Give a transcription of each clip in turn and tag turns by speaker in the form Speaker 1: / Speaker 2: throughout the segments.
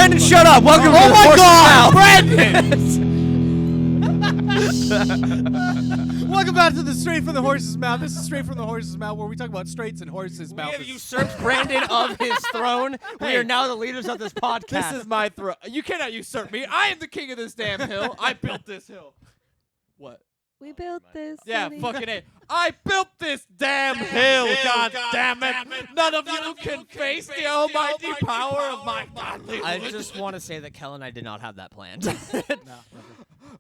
Speaker 1: Brandon, shut up! Welcome to the horse's mouth.
Speaker 2: Brandon! Welcome back to the Straight from the Horse's Mouth. This is Straight from the Horse's Mouth, where we talk about straights and horses'
Speaker 1: We
Speaker 2: mouths.
Speaker 1: have usurped Brandon of his throne. We are now the leaders of this podcast.
Speaker 3: This is my throne. You cannot usurp me. I am the king of this damn hill. I built this hill. What?
Speaker 4: We built this.
Speaker 3: Yeah,
Speaker 4: city.
Speaker 3: fucking A. I built this damn hill. God damn it. None of you can face the almighty power of my godly
Speaker 1: I
Speaker 3: religion.
Speaker 1: just want to say that Kel and I did not have that planned.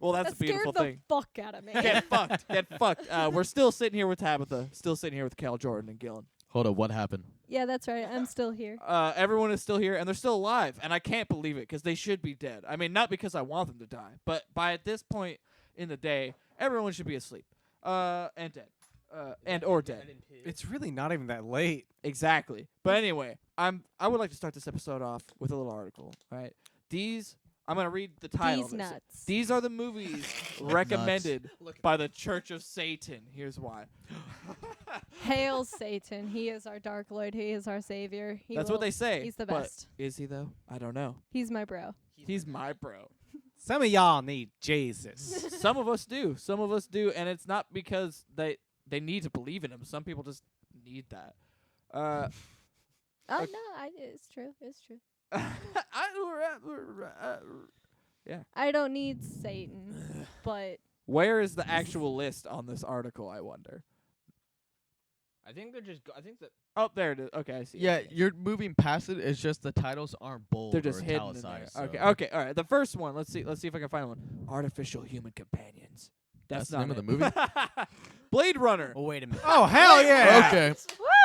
Speaker 3: Well, that's
Speaker 4: That
Speaker 3: a beautiful
Speaker 4: scared
Speaker 3: thing.
Speaker 4: the fuck out of me.
Speaker 3: Get fucked. Get fucked. We're still sitting here with Tabitha. Still sitting here with Cal, Jordan, and Gillen.
Speaker 5: Hold up, what happened?
Speaker 4: Yeah, that's right. I'm still here.
Speaker 3: Everyone is still here, and they're still alive, and I can't believe it because they should be dead. I mean, not because I want them to die, but by at this point in the day, everyone should be asleep, and dead, or dead.
Speaker 2: It's really not even that late.
Speaker 3: Exactly. But anyway, I would like to start this episode off with a little article. All right, I'm gonna read the title.
Speaker 4: These
Speaker 3: of this.
Speaker 4: nuts.
Speaker 3: These are the movies recommended by the Church of Satan. Here's why.
Speaker 4: Hail Satan. He is our Dark Lord. He is our Savior.
Speaker 3: That's what they say.
Speaker 4: He's the
Speaker 3: but
Speaker 4: best.
Speaker 3: is he though? I don't know.
Speaker 4: He's my bro.
Speaker 3: He's my bro.
Speaker 2: Some of y'all need Jesus.
Speaker 3: Some of us do. Some of us do, and it's not because they need to believe in him. Some people just need that.
Speaker 4: Oh,
Speaker 3: Okay.
Speaker 4: no. It's true. It's true.
Speaker 3: Yeah.
Speaker 4: I don't need Satan, but
Speaker 3: Where is the actual list on this article, I wonder?
Speaker 1: I think they're just. I think that.
Speaker 3: Oh, there it is. Okay, I see.
Speaker 5: Yeah,
Speaker 3: it.
Speaker 5: you're moving past it. It's just the titles aren't bold
Speaker 3: They're just
Speaker 5: or
Speaker 3: hidden in there.
Speaker 5: italicized.
Speaker 3: Okay,
Speaker 5: so-
Speaker 3: okay, all right. The first one. Let's see if I can find one. Artificial human companions.
Speaker 5: That's the
Speaker 3: not
Speaker 5: name of
Speaker 3: it.
Speaker 5: the movie?
Speaker 3: Blade Runner.
Speaker 1: Oh wait a minute.
Speaker 2: Oh, hell yeah.
Speaker 5: Okay.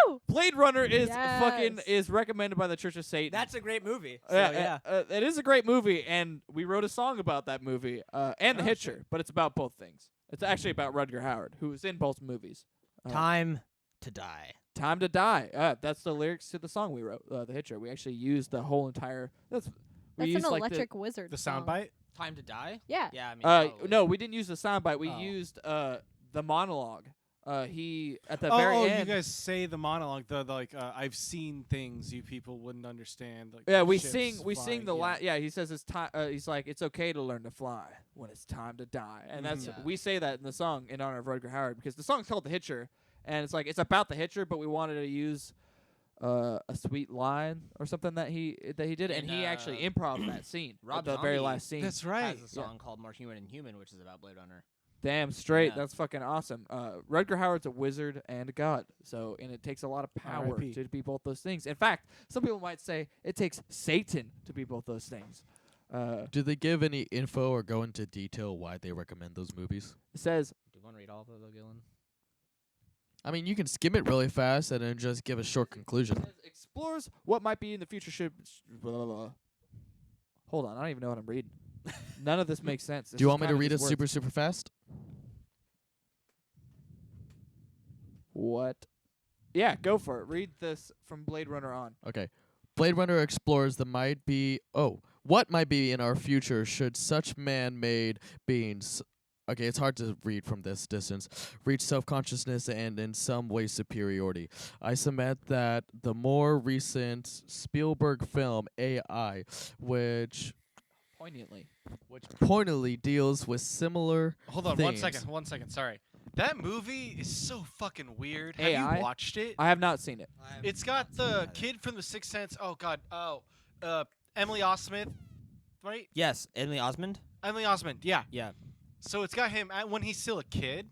Speaker 4: woo!
Speaker 3: Blade Runner is
Speaker 4: Yes.
Speaker 3: is recommended by the Church of Satan.
Speaker 1: That's a great movie. So,
Speaker 3: yeah, it is a great movie, and we wrote a song about that movie and The Hitcher, but it's about both things. It's actually about Rutger Hauer, who was in both movies.
Speaker 1: Time to die.
Speaker 3: Time to Die. That's the lyrics to the song we wrote, The Hitcher. We actually used the whole entire. We
Speaker 4: That's an
Speaker 3: used like
Speaker 4: electric wizard.
Speaker 2: The
Speaker 4: song.
Speaker 2: soundbite?
Speaker 1: Time to die.
Speaker 4: Yeah.
Speaker 1: Yeah. I mean. probably.
Speaker 3: No, we didn't use the soundbite. We
Speaker 2: Oh.
Speaker 3: used the monologue. He at the
Speaker 2: Oh,
Speaker 3: very
Speaker 2: you
Speaker 3: end.
Speaker 2: guys say the monologue, I've seen things you people wouldn't understand. Like
Speaker 3: Yeah, we
Speaker 2: ships
Speaker 3: sing
Speaker 2: flying,
Speaker 3: the yeah. He says it's time. He's like, it's okay to learn to fly when it's time to die, and that's
Speaker 1: Yeah.
Speaker 3: we say that in the song in honor of Rutger Hauer because the song's called The Hitcher, and it's like it's about the Hitcher, but we wanted to use a sweet line or something that he did, and
Speaker 1: And,
Speaker 3: he actually improv that scene
Speaker 1: Rob
Speaker 3: at the very
Speaker 1: Zombie
Speaker 3: last scene.
Speaker 2: That's right.
Speaker 1: Has a song called More Human and Human, which is about Blade Runner.
Speaker 3: Damn straight,
Speaker 1: Yeah.
Speaker 3: that's fucking awesome. Rutger Hauer's a wizard and a god, so and it takes a lot of power
Speaker 2: R.I.P.
Speaker 3: to be both those things. In fact, some people might say it takes Satan to be both those things.
Speaker 5: Do they give any info or go into detail why they recommend those movies?
Speaker 3: It says
Speaker 1: Do you want to read all of those, Gillen?
Speaker 5: I mean, you can skim it really fast and then just give a short conclusion.
Speaker 3: It explores what might be in the future. Blah, blah, blah. Hold on, I don't even know what I'm reading. None of this makes sense.
Speaker 5: Do you want me to read it super, super fast?
Speaker 3: What? Yeah, go for it. Read this from Blade Runner on.
Speaker 5: Okay. Blade Runner explores what might be in our future should such man-made beings, okay, it's hard to read from this distance, reach self-consciousness and in some way superiority. I submit that the more recent Spielberg film AI, which pointedly deals with similar
Speaker 2: Hold on,
Speaker 5: themes.
Speaker 2: 1 second. Sorry. That movie is so fucking weird. Have
Speaker 3: AI?
Speaker 2: you watched it?
Speaker 3: I have not seen it.
Speaker 2: It's got the kid from The Sixth Sense. Oh God. Emily Osment, right?
Speaker 1: Yes, Emily Osmond.
Speaker 2: Emily Osment. Yeah.
Speaker 1: Yeah.
Speaker 2: So it's got him when he's still a kid.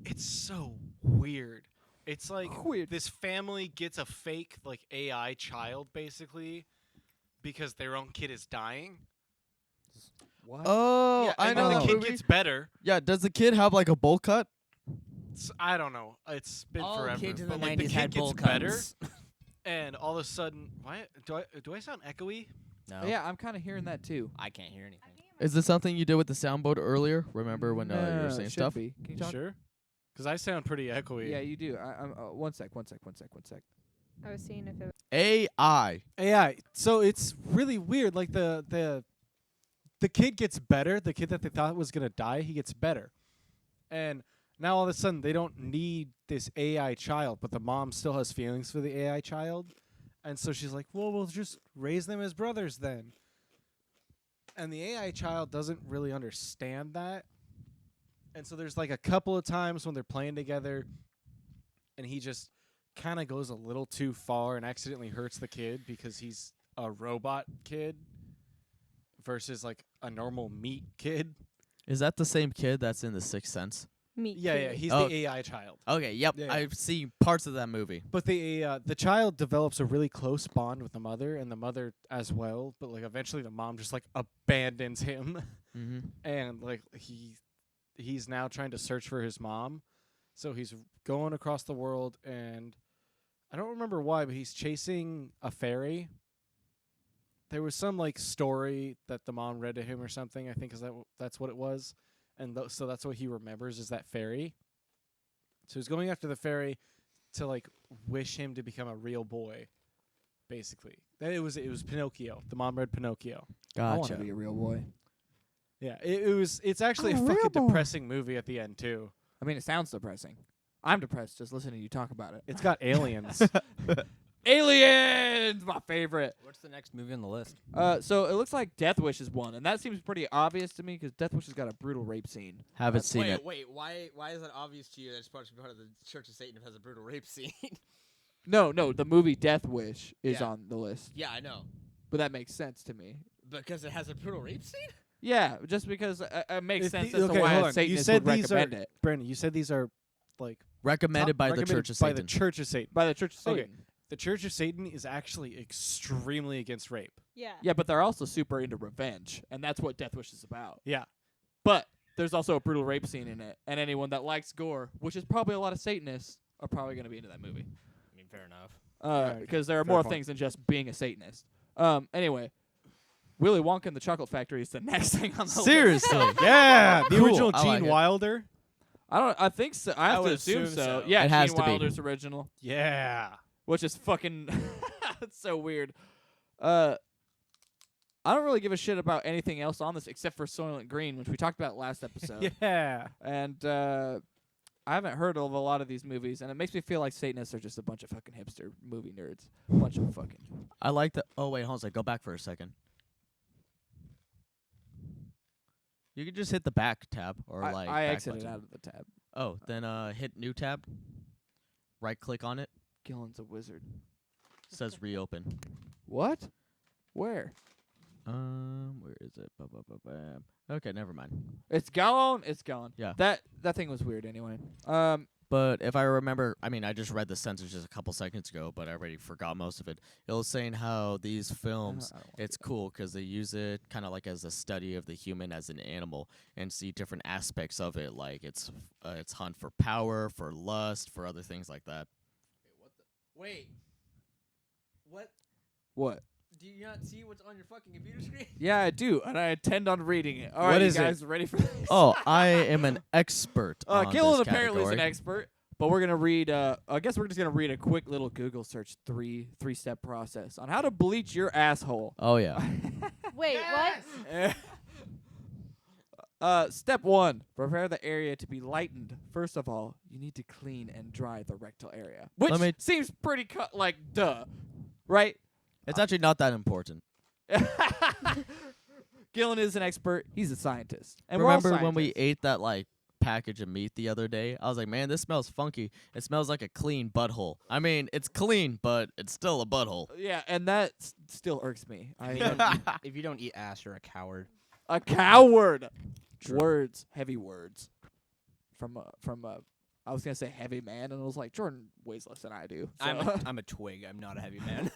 Speaker 2: It's so weird. It's like
Speaker 3: Weird.
Speaker 2: this family gets a fake like AI child basically because their own kid is dying.
Speaker 3: What?
Speaker 5: Oh,
Speaker 2: Yeah,
Speaker 5: I
Speaker 2: and
Speaker 5: know
Speaker 2: then
Speaker 5: that
Speaker 2: the kid
Speaker 5: movie.
Speaker 2: gets better.
Speaker 5: Yeah, does the kid have like a bowl cut?
Speaker 2: I don't know. It's been
Speaker 1: All
Speaker 2: forever.
Speaker 1: kids in the
Speaker 2: but like, the
Speaker 1: 90s
Speaker 2: kid
Speaker 1: had
Speaker 2: gets
Speaker 1: bowl
Speaker 2: better,
Speaker 1: cuts.
Speaker 2: and all of a sudden, why do I sound echoey?
Speaker 1: No.
Speaker 3: Yeah, I'm kind of hearing that too.
Speaker 1: I can't hear anything.
Speaker 5: Is this something you did with the soundboard earlier? Remember when you were
Speaker 3: No,
Speaker 5: saying
Speaker 3: should
Speaker 5: stuff?
Speaker 3: be. Can you talk?
Speaker 2: Sure. Because I sound pretty echoey.
Speaker 3: Yeah, you do. I'm. One sec.
Speaker 4: I was seeing if it.
Speaker 5: AI.
Speaker 2: AI. So it's really weird. Like the kid gets better. The kid that they thought was gonna die, he gets better, and now all of a sudden they don't need this AI child, but the mom still has feelings for the AI child, and so she's like, "Well, we'll just raise them as brothers then." And the AI child doesn't really understand that. And so there's like a couple of times when they're playing together and he just kind of goes a little too far and accidentally hurts the kid because he's a robot kid versus like a normal meat kid.
Speaker 5: Is that the same kid that's in The Sixth Sense?
Speaker 4: Meat
Speaker 2: Yeah,
Speaker 4: kid.
Speaker 2: he's
Speaker 5: Oh.
Speaker 2: the AI child.
Speaker 5: Okay, yep.
Speaker 2: Yeah.
Speaker 5: I've seen parts of that movie.
Speaker 2: But the child develops a really close bond with the mother and the mother as well. But like eventually the mom just like abandons him,
Speaker 5: Mm-hmm.
Speaker 2: and like he's now trying to search for his mom. So he's going across the world, and I don't remember why, but he's chasing a fairy. There was some like story that the mom read to him or something. I think that's what it was, and so that's what he remembers is that fairy. So he's going after the fairy to like wish him to become a real boy, basically. Then it was Pinocchio. The mom read Pinocchio.
Speaker 3: I want to
Speaker 5: Gotcha.
Speaker 3: be a real boy.
Speaker 2: Yeah, it's actually a
Speaker 3: I'm a real
Speaker 2: fucking
Speaker 3: boy.
Speaker 2: depressing movie at the end too.
Speaker 3: I mean, it sounds depressing. I'm depressed just listening to you talk about it.
Speaker 2: It's got aliens.
Speaker 3: Aliens, my favorite.
Speaker 1: What's the next movie on the list?
Speaker 3: So it looks like Death Wish is one, and that seems pretty obvious to me because Death Wish has got a brutal rape scene.
Speaker 5: Haven't seen it.
Speaker 1: Wait, why is that obvious to you that it's supposed to be part of the Church of Satan if it has a brutal rape scene?
Speaker 3: No, the movie Death Wish is
Speaker 1: Yeah.
Speaker 3: on the list,
Speaker 1: Yeah, I know.
Speaker 3: but that makes sense to me.
Speaker 1: Because it has a brutal rape scene?
Speaker 3: Yeah, just because it makes
Speaker 2: If
Speaker 3: sense
Speaker 2: the-
Speaker 3: as
Speaker 2: okay,
Speaker 3: to why
Speaker 2: hold
Speaker 3: a
Speaker 2: on.
Speaker 3: Satanist
Speaker 2: You said
Speaker 3: would
Speaker 2: these are
Speaker 3: recommend it
Speaker 2: Brandon. You said these are like
Speaker 5: Recommended by the
Speaker 2: recommended
Speaker 5: Church of
Speaker 2: by
Speaker 5: Satan.
Speaker 2: the Church of Satan.
Speaker 3: by the Church of
Speaker 2: Okay.
Speaker 3: Satan.
Speaker 2: The Church of Satan is actually extremely against rape.
Speaker 4: Yeah.
Speaker 3: Yeah, but they're also super into revenge, and that's what Death Wish is about.
Speaker 2: Yeah.
Speaker 3: But there's also a brutal rape scene in it, and anyone that likes gore, which is probably a lot of Satanists, are probably going to be into that movie.
Speaker 1: I mean, fair enough.
Speaker 2: Alright,
Speaker 3: Because there are
Speaker 2: fair
Speaker 3: more
Speaker 2: point.
Speaker 3: things than just being a Satanist. Anyway, Willy Wonka and the Chocolate Factory is the next thing on the list.
Speaker 5: Seriously.
Speaker 2: Yeah, the
Speaker 5: Cool,
Speaker 2: original
Speaker 5: I
Speaker 2: Gene
Speaker 5: like it.
Speaker 2: Wilder.
Speaker 3: I think so. I have to
Speaker 1: would
Speaker 3: assume
Speaker 1: assume
Speaker 3: so.
Speaker 1: so.
Speaker 3: Yeah,
Speaker 5: It has
Speaker 3: Gene
Speaker 5: to be.
Speaker 3: Wilder's original,
Speaker 2: Yeah.
Speaker 3: which is fucking that's so weird. I don't really give a shit about anything else on this except for Soylent Green, which we talked about last episode.
Speaker 2: Yeah.
Speaker 3: And I haven't heard of a lot of these movies, and it makes me feel like Satanists are just a bunch of fucking hipster movie nerds. A bunch of fucking.
Speaker 5: I like the. Oh wait, hold on. Go back for a second. You could just hit the back tab or like.
Speaker 3: I
Speaker 5: back
Speaker 3: exited
Speaker 5: button.
Speaker 3: out of the tab.
Speaker 5: Oh, then hit new tab. Right click on it.
Speaker 3: Gillen's a wizard.
Speaker 5: Says reopen.
Speaker 3: What? Where?
Speaker 5: Where is it? Ba-ba-ba-bam. Okay, never mind.
Speaker 3: It's gone. It's gone.
Speaker 5: Yeah.
Speaker 3: That thing was weird anyway.
Speaker 5: But if I remember, I mean, I just read the sentence just a couple seconds ago, but I already forgot most of it. It was saying how these films,
Speaker 3: I don't wanna
Speaker 5: it's cool because they use it kind of like as a study of the human as an animal and see different aspects of it, like its hunt for power, for lust, for other things like that.
Speaker 1: Wait. What?
Speaker 3: What?
Speaker 1: Do you not see what's on your fucking computer screen?
Speaker 3: Yeah, I do, and I intend on reading it. All
Speaker 2: What
Speaker 3: right,
Speaker 2: is
Speaker 3: you
Speaker 2: it?
Speaker 3: guys ready for this?
Speaker 5: Oh, I am an expert. on
Speaker 3: Gillen
Speaker 5: this
Speaker 3: apparently is an
Speaker 5: category.
Speaker 3: expert, but we're gonna read. I guess we're just gonna read a quick little Google search three-step process on how to bleach your asshole.
Speaker 5: Oh yeah.
Speaker 4: Wait, what?
Speaker 3: Step 1: prepare the area to be lightened. First of all, you need to clean and dry the rectal area, which
Speaker 5: Let me-
Speaker 3: seems pretty like duh, right?
Speaker 5: It's actually not that important.
Speaker 3: Gillen is an expert. He's a scientist. And we're all
Speaker 5: Remember when we
Speaker 3: scientists.
Speaker 5: ate that like package of meat the other day? I was like, man, this smells funky. It smells like a clean butthole. I mean, it's clean, but it's still a butthole.
Speaker 3: Yeah, and that still irks me.
Speaker 1: If you don't eat ass, you're a coward.
Speaker 3: A coward.
Speaker 1: True.
Speaker 3: Words, heavy words. From I was gonna say heavy man, and I was like, Jordan weighs less than I do. So.
Speaker 1: I'm a twig. I'm not a heavy man.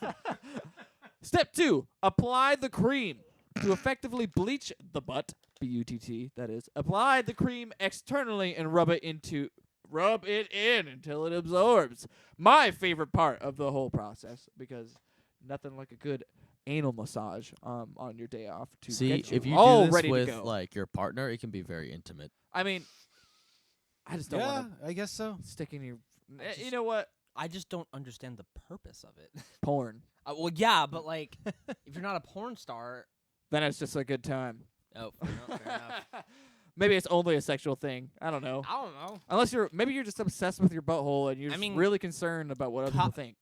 Speaker 3: Step 2: apply the cream to effectively bleach the butt. B-U-T-T. That is. Apply the cream externally and rub it in until it absorbs. My favorite part of the whole process, because nothing like a good anal massage on your day off to
Speaker 5: See,
Speaker 3: get you
Speaker 5: if you
Speaker 3: all
Speaker 5: do this
Speaker 3: ready to
Speaker 5: with
Speaker 3: go.
Speaker 5: like your partner, it can be very intimate.
Speaker 3: I mean, I just don't
Speaker 2: Yeah,
Speaker 3: want
Speaker 2: I guess so.
Speaker 3: to stick in your. You
Speaker 1: just-
Speaker 3: know what?
Speaker 1: I just don't understand the purpose of it.
Speaker 3: Porn.
Speaker 1: Well, yeah, but like, if you're not a porn star,
Speaker 3: Then it's just a good time.
Speaker 1: oh, fair enough.
Speaker 3: Maybe it's only a sexual thing. I don't know.
Speaker 1: I don't know.
Speaker 3: Unless maybe you're just obsessed with your butthole and you're
Speaker 1: I
Speaker 3: just
Speaker 1: mean,
Speaker 3: really concerned about what other people think.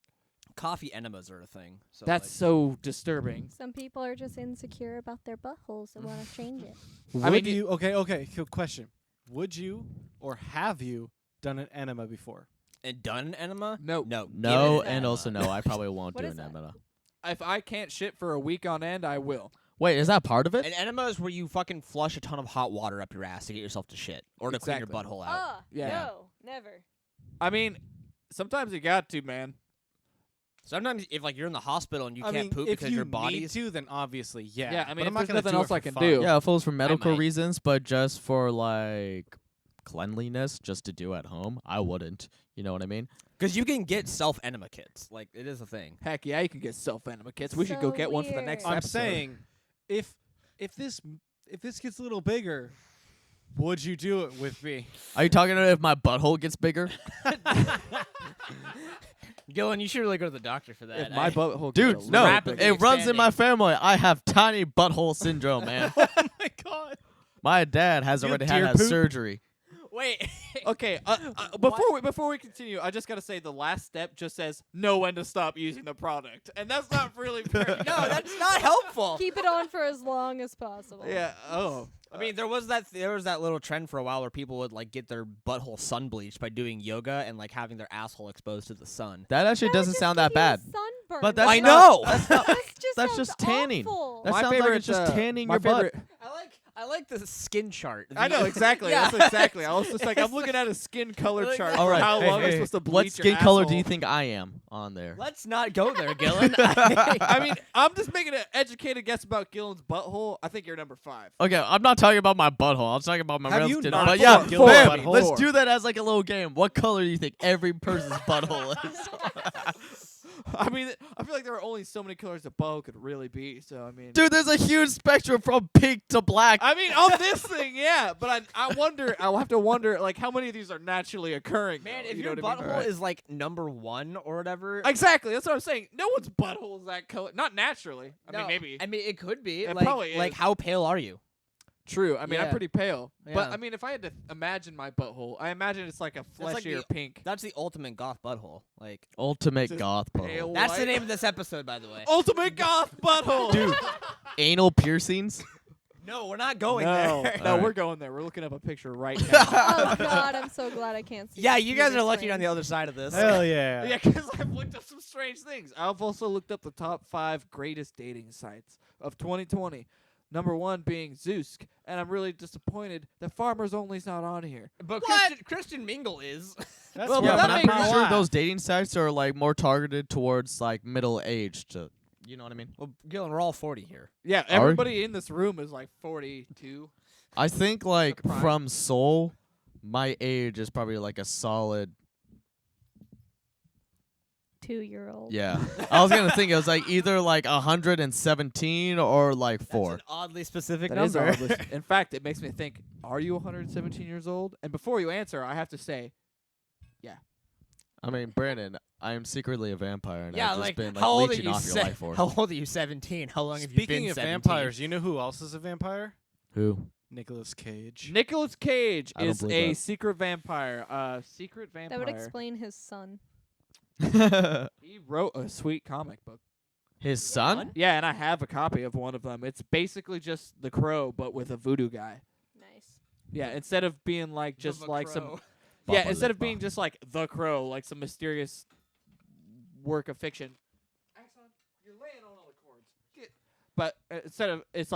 Speaker 1: coffee enemas are a thing. So
Speaker 3: That's so disturbing.
Speaker 4: Some people are just insecure about their buttholes and want to change it.
Speaker 3: I mean,
Speaker 2: Would you? Okay. Good question. Would you or have you done an enema before?
Speaker 1: and done an enema?
Speaker 3: No.
Speaker 1: No.
Speaker 5: No,
Speaker 1: give it an
Speaker 5: and
Speaker 1: enema.
Speaker 5: also no. I probably won't
Speaker 4: What
Speaker 5: do
Speaker 4: is
Speaker 5: an
Speaker 4: that?
Speaker 5: enema.
Speaker 3: If I can't shit for a week on end, I will.
Speaker 5: Wait, is that part of it?
Speaker 1: An enema is where you fucking flush a ton of hot water up your ass to get yourself to shit or to clean your
Speaker 3: Exactly.
Speaker 1: butthole out.
Speaker 3: Yeah.
Speaker 4: No, never.
Speaker 3: I mean, sometimes you got to, man.
Speaker 1: Sometimes if like you're in the hospital and you
Speaker 2: I
Speaker 1: can't
Speaker 2: mean,
Speaker 1: poop
Speaker 2: if
Speaker 1: because
Speaker 2: you
Speaker 1: your
Speaker 2: need
Speaker 1: body's
Speaker 2: to, then obviously, yeah.
Speaker 3: Yeah, I mean,
Speaker 2: but
Speaker 3: if
Speaker 2: I'm not
Speaker 3: there's
Speaker 2: gonna
Speaker 3: nothing
Speaker 2: do
Speaker 3: else
Speaker 2: it for
Speaker 3: I can
Speaker 2: fun.
Speaker 3: do.
Speaker 5: Yeah, if it was for medical
Speaker 1: might.
Speaker 5: reasons, but just for like cleanliness, just to do at home, I wouldn't. You know what I mean?
Speaker 1: because you can get self enema kits. Like it is a thing.
Speaker 3: Heck yeah, you can get self-enema kits. We should go
Speaker 4: So
Speaker 3: get one for the next
Speaker 4: weird.
Speaker 2: I'm
Speaker 3: episode.
Speaker 2: saying, if this gets a little bigger, would you do it with me?
Speaker 5: Are you talking about if my butthole gets bigger?
Speaker 1: Gillen, you should really go to the doctor for that.
Speaker 3: If my butthole
Speaker 5: Dude,
Speaker 3: gets a
Speaker 5: no,
Speaker 3: little
Speaker 1: rapidly
Speaker 3: bigger-
Speaker 5: it runs in my
Speaker 1: expanding.
Speaker 5: family. I have tiny butthole syndrome, man.
Speaker 2: Oh my god!
Speaker 5: My dad has
Speaker 2: You have
Speaker 5: already had
Speaker 2: deer
Speaker 5: that
Speaker 2: poop?
Speaker 5: surgery.
Speaker 1: Wait.
Speaker 3: Okay, before we continue, I just gotta say the last step just says know when to stop using the product, and that's not really very
Speaker 1: No, that's not helpful.
Speaker 4: Keep it on for as long as possible.
Speaker 3: yeah. Oh,
Speaker 1: I mean, there was that little trend for a while where people would like get their butthole sun bleached by doing yoga and like having their asshole exposed to the sun.
Speaker 5: That actually doesn't sound that bad.
Speaker 4: Sunburn.
Speaker 5: But that's
Speaker 1: I
Speaker 5: not-
Speaker 1: know.
Speaker 5: That's not.
Speaker 4: That's
Speaker 5: that's
Speaker 4: sounds
Speaker 5: just tanning.
Speaker 4: awful.
Speaker 5: That
Speaker 3: my
Speaker 5: sounds like
Speaker 3: favorite,
Speaker 5: it's just tanning
Speaker 3: my
Speaker 5: your butt.
Speaker 3: favorite,
Speaker 1: I like the skin chart.
Speaker 3: I know exactly.
Speaker 1: Yeah.
Speaker 3: That's exactly. I was just like, I'm looking at a skin color
Speaker 1: Like
Speaker 3: chart
Speaker 1: that.
Speaker 3: for
Speaker 5: All right.
Speaker 3: how
Speaker 5: hey,
Speaker 3: long I'm
Speaker 5: hey,
Speaker 3: supposed to bleach
Speaker 5: what skin
Speaker 3: your
Speaker 5: color do you
Speaker 3: asshole.
Speaker 5: think I am on there?
Speaker 1: Let's not go there, Gillen.
Speaker 3: I mean, I'm just making an educated guess about Gillen's butthole. I think you're number 5.
Speaker 5: Okay, I'm not talking about my butthole. I'm talking about my
Speaker 2: Have you
Speaker 5: relative.
Speaker 2: not
Speaker 5: But
Speaker 2: thought
Speaker 5: yeah,
Speaker 2: of Gillen's
Speaker 5: bam,
Speaker 2: butthole?
Speaker 5: let's do that as like a little game. What color do you think every person's butthole is?
Speaker 3: I mean, I feel like there are only so many colors a butthole could really be. So I mean,
Speaker 5: Dude, there's a huge spectrum from pink to black.
Speaker 3: I mean, on this thing, yeah. But I wonder. I'll have to wonder, like, how many of these are naturally occurring.
Speaker 1: Man,
Speaker 3: though,
Speaker 1: if
Speaker 3: you
Speaker 1: your
Speaker 3: know what I
Speaker 1: butthole
Speaker 3: mean?
Speaker 1: is like number 1 or whatever.
Speaker 3: Exactly, that's what I'm saying. No one's butthole is that color. Not naturally. I
Speaker 1: No,
Speaker 3: mean, maybe.
Speaker 1: I mean, it could be.
Speaker 3: It
Speaker 1: like,
Speaker 3: probably
Speaker 1: like
Speaker 3: is.
Speaker 1: how pale are you?
Speaker 3: True. I mean, I'm
Speaker 1: Yeah.
Speaker 3: pretty pale. But
Speaker 1: Yeah.
Speaker 3: I mean, if I had to imagine my butthole, I imagine it's like a
Speaker 1: like
Speaker 3: fleshier
Speaker 1: the-
Speaker 3: pink.
Speaker 1: That's the ultimate goth butthole. Like
Speaker 5: Ultimate
Speaker 3: Just
Speaker 5: goth
Speaker 3: pale
Speaker 5: butthole.
Speaker 1: that's the
Speaker 3: white.
Speaker 1: name of this episode, by the way.
Speaker 3: Ultimate goth butthole.
Speaker 5: Dude, anal piercings.
Speaker 1: No, we're not going
Speaker 3: no,
Speaker 1: there.
Speaker 3: no,
Speaker 5: Alright.
Speaker 3: we're going there. We're looking up a picture right now.
Speaker 4: Oh god, I'm so glad I can't see.
Speaker 1: Yeah,
Speaker 4: this
Speaker 1: you guys
Speaker 4: user
Speaker 1: are lucky
Speaker 4: screen.
Speaker 1: on the other side of this.
Speaker 2: Hell yeah!
Speaker 3: Yeah, because I've looked up some strange things. I've also looked up the top 5 greatest dating sites of 2020. Number 1 being Zeusk, and I'm really disappointed that Farmers Only's not on here.
Speaker 1: But Christian Mingle is.
Speaker 2: That's
Speaker 3: Well,
Speaker 2: why
Speaker 5: Yeah,
Speaker 3: that
Speaker 5: but I'm
Speaker 3: makes
Speaker 5: pretty
Speaker 3: sense.
Speaker 5: sure those dating sites are like more targeted towards like middle age to, you know what I mean?
Speaker 1: Well, Gillen, we're all 40 here.
Speaker 3: Yeah, everybody in this room is like 42.
Speaker 5: I think like
Speaker 3: prime.
Speaker 5: from Seoul, my age is probably like a solid.
Speaker 4: 2-year-old.
Speaker 5: Yeah, I was gonna think it was like either like 117 or like 4.
Speaker 1: That's an oddly specific
Speaker 3: That is
Speaker 1: number.
Speaker 3: oddly- In fact, it makes me think, are you 117 years old? And before you answer, I have to say,
Speaker 5: I mean, Brandon, I am secretly a vampire, and
Speaker 1: Yeah,
Speaker 5: I've just
Speaker 1: like
Speaker 5: been like
Speaker 1: how old are
Speaker 5: leeching
Speaker 1: you?
Speaker 5: off your life force.
Speaker 1: How old are you? 17. How long have you been?
Speaker 2: Speaking of
Speaker 1: 17?
Speaker 2: vampires, you know who else is a vampire?
Speaker 5: Who?
Speaker 2: Nicolas Cage.
Speaker 3: Nicolas Cage
Speaker 5: I don't
Speaker 3: is
Speaker 5: believe
Speaker 3: a
Speaker 5: that.
Speaker 3: secret vampire. Secret vampire.
Speaker 4: That would explain his son.
Speaker 3: He wrote a sweet comic book.
Speaker 5: His son?
Speaker 3: Yeah, and I have a copy of one of them. It's basically just The Crow, but with a voodoo guy.
Speaker 4: Nice.
Speaker 3: Yeah, instead of being like just
Speaker 1: The
Speaker 3: like some.
Speaker 1: Crow.
Speaker 3: Yeah,
Speaker 5: Papa
Speaker 3: instead of
Speaker 5: Lipa.
Speaker 3: being just like The Crow, like some mysterious work of fiction. Axon, you're laying on all the chords. But instead of it's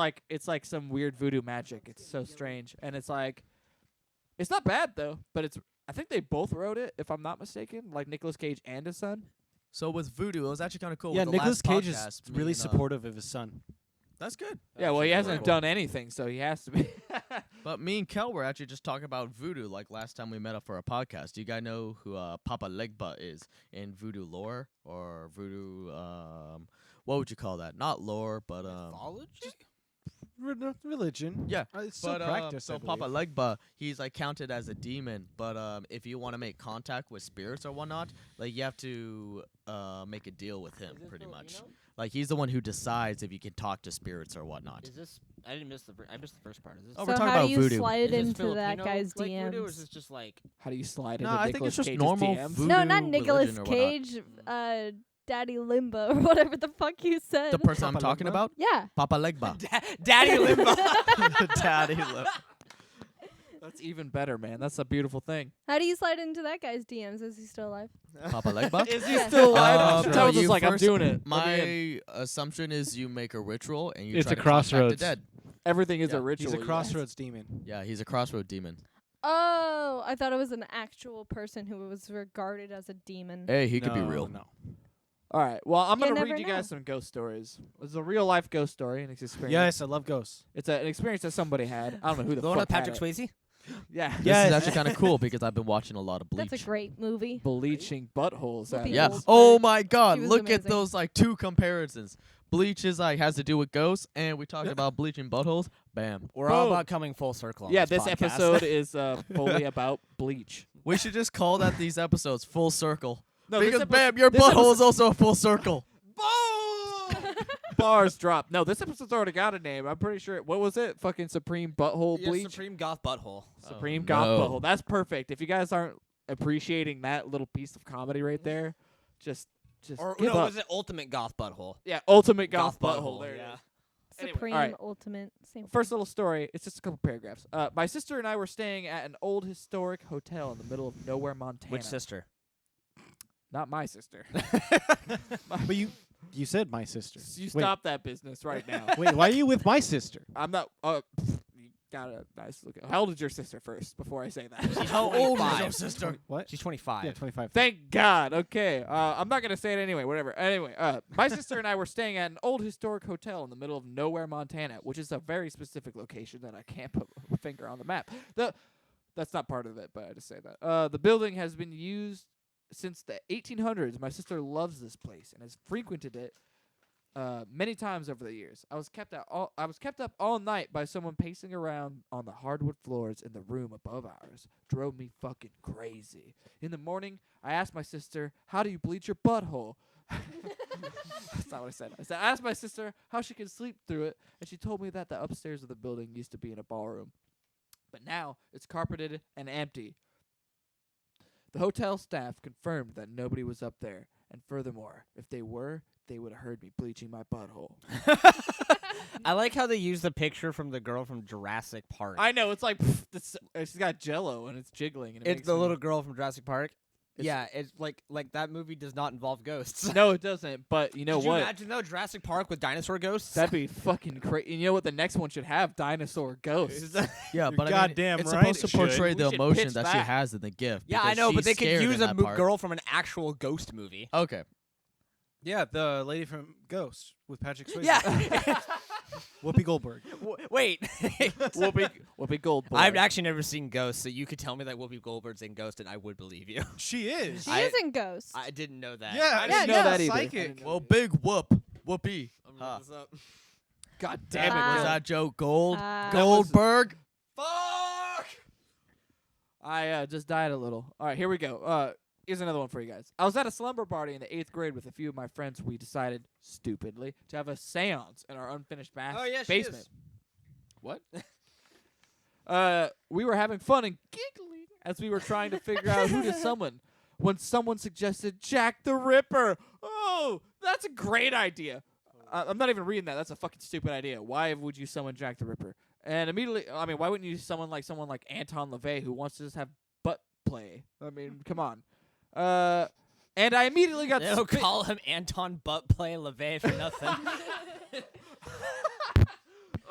Speaker 3: like some weird voodoo magic. It's so strange, and it's like, it's not bad though. But it's I think they both wrote it, if I'm not mistaken, like Nicolas Cage and his son.
Speaker 5: So with voodoo, it was actually kind of cool.
Speaker 2: Yeah,
Speaker 5: with the
Speaker 2: Nicolas
Speaker 5: last
Speaker 2: Cage
Speaker 5: podcast,
Speaker 2: is
Speaker 5: me
Speaker 2: really
Speaker 5: and,
Speaker 2: supportive of his son.
Speaker 5: That's good.
Speaker 3: Yeah, well, he
Speaker 5: Actually,
Speaker 3: hasn't
Speaker 5: cool.
Speaker 3: done anything, so he has to be.
Speaker 5: But me and Kel were actually just talking about voodoo like last time we met up for a podcast. Do you guys know who Papa Legba is in voodoo lore or voodoo? What would you call that? Not lore, but
Speaker 1: Mythology?
Speaker 2: Religion.
Speaker 5: Yeah,
Speaker 2: It's still
Speaker 5: but
Speaker 2: practice.
Speaker 5: so
Speaker 2: I
Speaker 5: Papa
Speaker 2: believe.
Speaker 5: Legba, he's like counted as a demon. But if you want to make contact with spirits or whatnot, like you have to make a deal with him, pretty much. Like he's the one who decides if you can talk to spirits or whatnot.
Speaker 1: Is this? I didn't miss the. I missed the first part. Is this?
Speaker 5: Oh,
Speaker 4: so
Speaker 5: we're talking
Speaker 4: how
Speaker 5: about
Speaker 4: do you
Speaker 5: voodoo.
Speaker 4: slide
Speaker 1: is this
Speaker 4: into that
Speaker 1: Filipino
Speaker 4: guy's
Speaker 1: like voodoo, or is
Speaker 4: DMs?
Speaker 1: this just like?
Speaker 3: How do you slide
Speaker 5: No,
Speaker 3: into
Speaker 5: I think
Speaker 3: Nicolas
Speaker 5: it's just
Speaker 3: Cage's
Speaker 5: normal
Speaker 3: DMs?
Speaker 5: voodoo
Speaker 4: No, not Nicolas
Speaker 5: religion or whatnot.
Speaker 4: Cage. Daddy Limbo or whatever the fuck you said.
Speaker 5: The person I'm
Speaker 2: Papa
Speaker 5: talking
Speaker 2: Legba?
Speaker 5: about,
Speaker 4: yeah.
Speaker 5: Papa Legba.
Speaker 1: Daddy Limbo.
Speaker 5: Daddy Limbo.
Speaker 3: That's even better, man. That's a beautiful thing.
Speaker 4: How do you slide into that guy's DMs? Is he still alive?
Speaker 5: Papa Legba.
Speaker 3: Is he
Speaker 4: Yeah.
Speaker 3: still alive?
Speaker 2: Sure.
Speaker 3: Tells
Speaker 5: you
Speaker 3: us like I'm
Speaker 5: first-
Speaker 3: doing it. Let me in.
Speaker 5: My assumption is you make a ritual and you
Speaker 2: It's
Speaker 5: try
Speaker 2: a
Speaker 5: to contact the
Speaker 2: crossroads.
Speaker 5: dead.
Speaker 3: Everything is
Speaker 5: Yeah.
Speaker 3: a ritual.
Speaker 2: He's a
Speaker 3: you guys.
Speaker 2: crossroads demon.
Speaker 5: Yeah, he's a crossroad demon.
Speaker 4: Oh, I thought it was an actual person who was regarded as a demon.
Speaker 5: Hey, he could be
Speaker 2: No,
Speaker 5: real.
Speaker 2: No.
Speaker 3: All right. Well, I'm
Speaker 4: You
Speaker 3: gonna
Speaker 4: never
Speaker 3: read you
Speaker 4: know.
Speaker 3: guys some ghost stories. It's a real life ghost story, and it's experience.
Speaker 2: Yes, I love ghosts.
Speaker 3: It's an experience that somebody had. I don't know who the
Speaker 1: The one
Speaker 3: fuck
Speaker 1: with Patrick
Speaker 3: had it.
Speaker 1: Swayze?
Speaker 3: Yeah.
Speaker 5: This
Speaker 2: Yes.
Speaker 5: is actually kind of cool because I've been watching a lot of Bleach.
Speaker 4: That's a great movie.
Speaker 3: Bleaching buttholes.
Speaker 4: Whoopi
Speaker 5: Yeah.
Speaker 4: Goldberg.
Speaker 5: Oh my God!
Speaker 4: She was
Speaker 5: Look at
Speaker 4: amazing.
Speaker 5: those like two comparisons. Bleach is like has to do with ghosts, and we talked about bleaching buttholes. Bam.
Speaker 1: We're all
Speaker 3: Boom.
Speaker 1: about coming full circle on
Speaker 3: Yeah,
Speaker 1: this
Speaker 3: this
Speaker 1: podcast.
Speaker 3: episode is fully about bleach.
Speaker 5: We should just call that these episodes full circle.
Speaker 3: No,
Speaker 5: Because bam, your
Speaker 3: this
Speaker 5: butthole is
Speaker 3: episode-
Speaker 5: also a full circle.
Speaker 3: Bars drop. No, this episode's already got a name. I'm pretty sure. What was it? Fucking Supreme Butthole
Speaker 1: Yeah,
Speaker 3: Bleach?
Speaker 1: Supreme Goth Butthole.
Speaker 3: Supreme
Speaker 5: Oh,
Speaker 3: Goth
Speaker 5: no.
Speaker 3: Butthole. That's perfect. If you guys aren't appreciating that little piece of comedy right there, just
Speaker 1: Or
Speaker 3: give
Speaker 1: no,
Speaker 3: up.
Speaker 1: was it Ultimate Goth Butthole?
Speaker 3: Yeah, Ultimate Goth, Butthole. There it
Speaker 1: yeah.
Speaker 3: is. Anyway,
Speaker 4: Supreme,
Speaker 3: alright.
Speaker 4: ultimate, same.
Speaker 3: First little story. It's just a couple paragraphs. My sister and I were staying at an old historic hotel in the middle of nowhere, Montana.
Speaker 1: Which sister?
Speaker 3: Not my sister.
Speaker 2: But you said my sister.
Speaker 3: You
Speaker 2: Wait,
Speaker 3: stop that business right now.
Speaker 2: Wait, why are you with my sister?
Speaker 3: I'm not. You got a nice look. How old is your sister first before I say that?
Speaker 1: How old is
Speaker 5: 25.
Speaker 1: your sister?
Speaker 2: What?
Speaker 1: She's 25.
Speaker 2: Yeah, 25.
Speaker 3: Thank God. Okay. I'm not gonna say it anyway. Whatever. Anyway, my sister and I were staying at an old historic hotel in the middle of nowhere, Montana, which is a very specific location that I can't put a finger on the map. That's not part of it, but I just say that. The building has been used since the 1800s. My sister loves this place and has frequented it many times over the years. I was kept up all night by someone pacing around on the hardwood floors in the room above ours. Drove me fucking crazy. In the morning, I asked my sister, "How do you bleach your butthole?" That's not what I said. I asked my sister how she could sleep through it, and she told me that the upstairs of the building used to be in a ballroom, but now it's carpeted and empty. The hotel staff confirmed that nobody was up there, and furthermore, if they were, they would have heard me bleaching my butthole.
Speaker 1: I like how they use the picture from the girl from Jurassic Park.
Speaker 3: I know, it's like, she's got jello and it's jiggling. And it
Speaker 1: It's
Speaker 3: makes
Speaker 1: the
Speaker 3: me-
Speaker 1: little girl from Jurassic Park.
Speaker 3: It's-
Speaker 1: Yeah, it's like that movie does not involve ghosts.
Speaker 3: No, it doesn't, but you know
Speaker 1: Could you
Speaker 3: what?
Speaker 1: imagine though Jurassic Park with dinosaur ghosts?
Speaker 3: That'd be fucking crazy. You know what the next one should have? Dinosaur ghosts.
Speaker 5: Yeah,
Speaker 2: You're
Speaker 5: but
Speaker 2: goddamn
Speaker 5: it's
Speaker 2: right
Speaker 5: supposed to
Speaker 2: it should.
Speaker 5: portray
Speaker 3: We
Speaker 5: the
Speaker 3: should
Speaker 5: emotion
Speaker 3: pitch
Speaker 5: that she
Speaker 3: that.
Speaker 5: has in the gift.
Speaker 1: Yeah, I
Speaker 5: because
Speaker 1: know, but
Speaker 5: she's
Speaker 1: they could
Speaker 5: scared
Speaker 1: use
Speaker 5: in
Speaker 1: a
Speaker 5: that part.
Speaker 1: girl from an actual ghost movie.
Speaker 5: Okay.
Speaker 2: Yeah, the lady from Ghost with Patrick Swayze.
Speaker 1: Yeah.
Speaker 2: Whoopi Goldberg.
Speaker 1: Wait.
Speaker 3: Whoopi Goldberg.
Speaker 1: I've actually never seen Ghost, so you could tell me that Whoopi Goldberg's in Ghost, and I would believe you.
Speaker 2: She is.
Speaker 4: She
Speaker 1: I-
Speaker 4: is in Ghost.
Speaker 1: I didn't know that.
Speaker 2: Yeah,
Speaker 3: I
Speaker 2: I
Speaker 3: didn't
Speaker 2: know
Speaker 3: know that either.
Speaker 2: Psychic.
Speaker 5: Well, big whoop. Whoopee.
Speaker 1: I'm
Speaker 5: Huh.
Speaker 1: looking this up.
Speaker 3: God damn it.
Speaker 4: Ah.
Speaker 5: Was
Speaker 3: Will.
Speaker 5: that Joe Gold?
Speaker 4: Ah.
Speaker 5: Goldberg?
Speaker 1: Fuck!
Speaker 3: I just died a little. All right, here we go. Here's another one for you guys. I was at a slumber party in the 8th grade with a few of my friends. We decided, stupidly, to have a seance in our unfinished
Speaker 1: Oh, yeah, she
Speaker 3: basement.
Speaker 1: is.
Speaker 3: What? We were having fun and giggling as we were trying to figure out who to summon when someone suggested Jack the Ripper. Oh, that's a great idea. I'm not even reading that. That's a fucking stupid idea. Why would you summon Jack the Ripper? And immediately, I mean, why wouldn't you summon like someone like Anton LaVey who wants to just have butt play? I mean, come on. And I immediately got
Speaker 1: They don't
Speaker 3: spit-
Speaker 1: call him Anton Buttplay LaVey for nothing.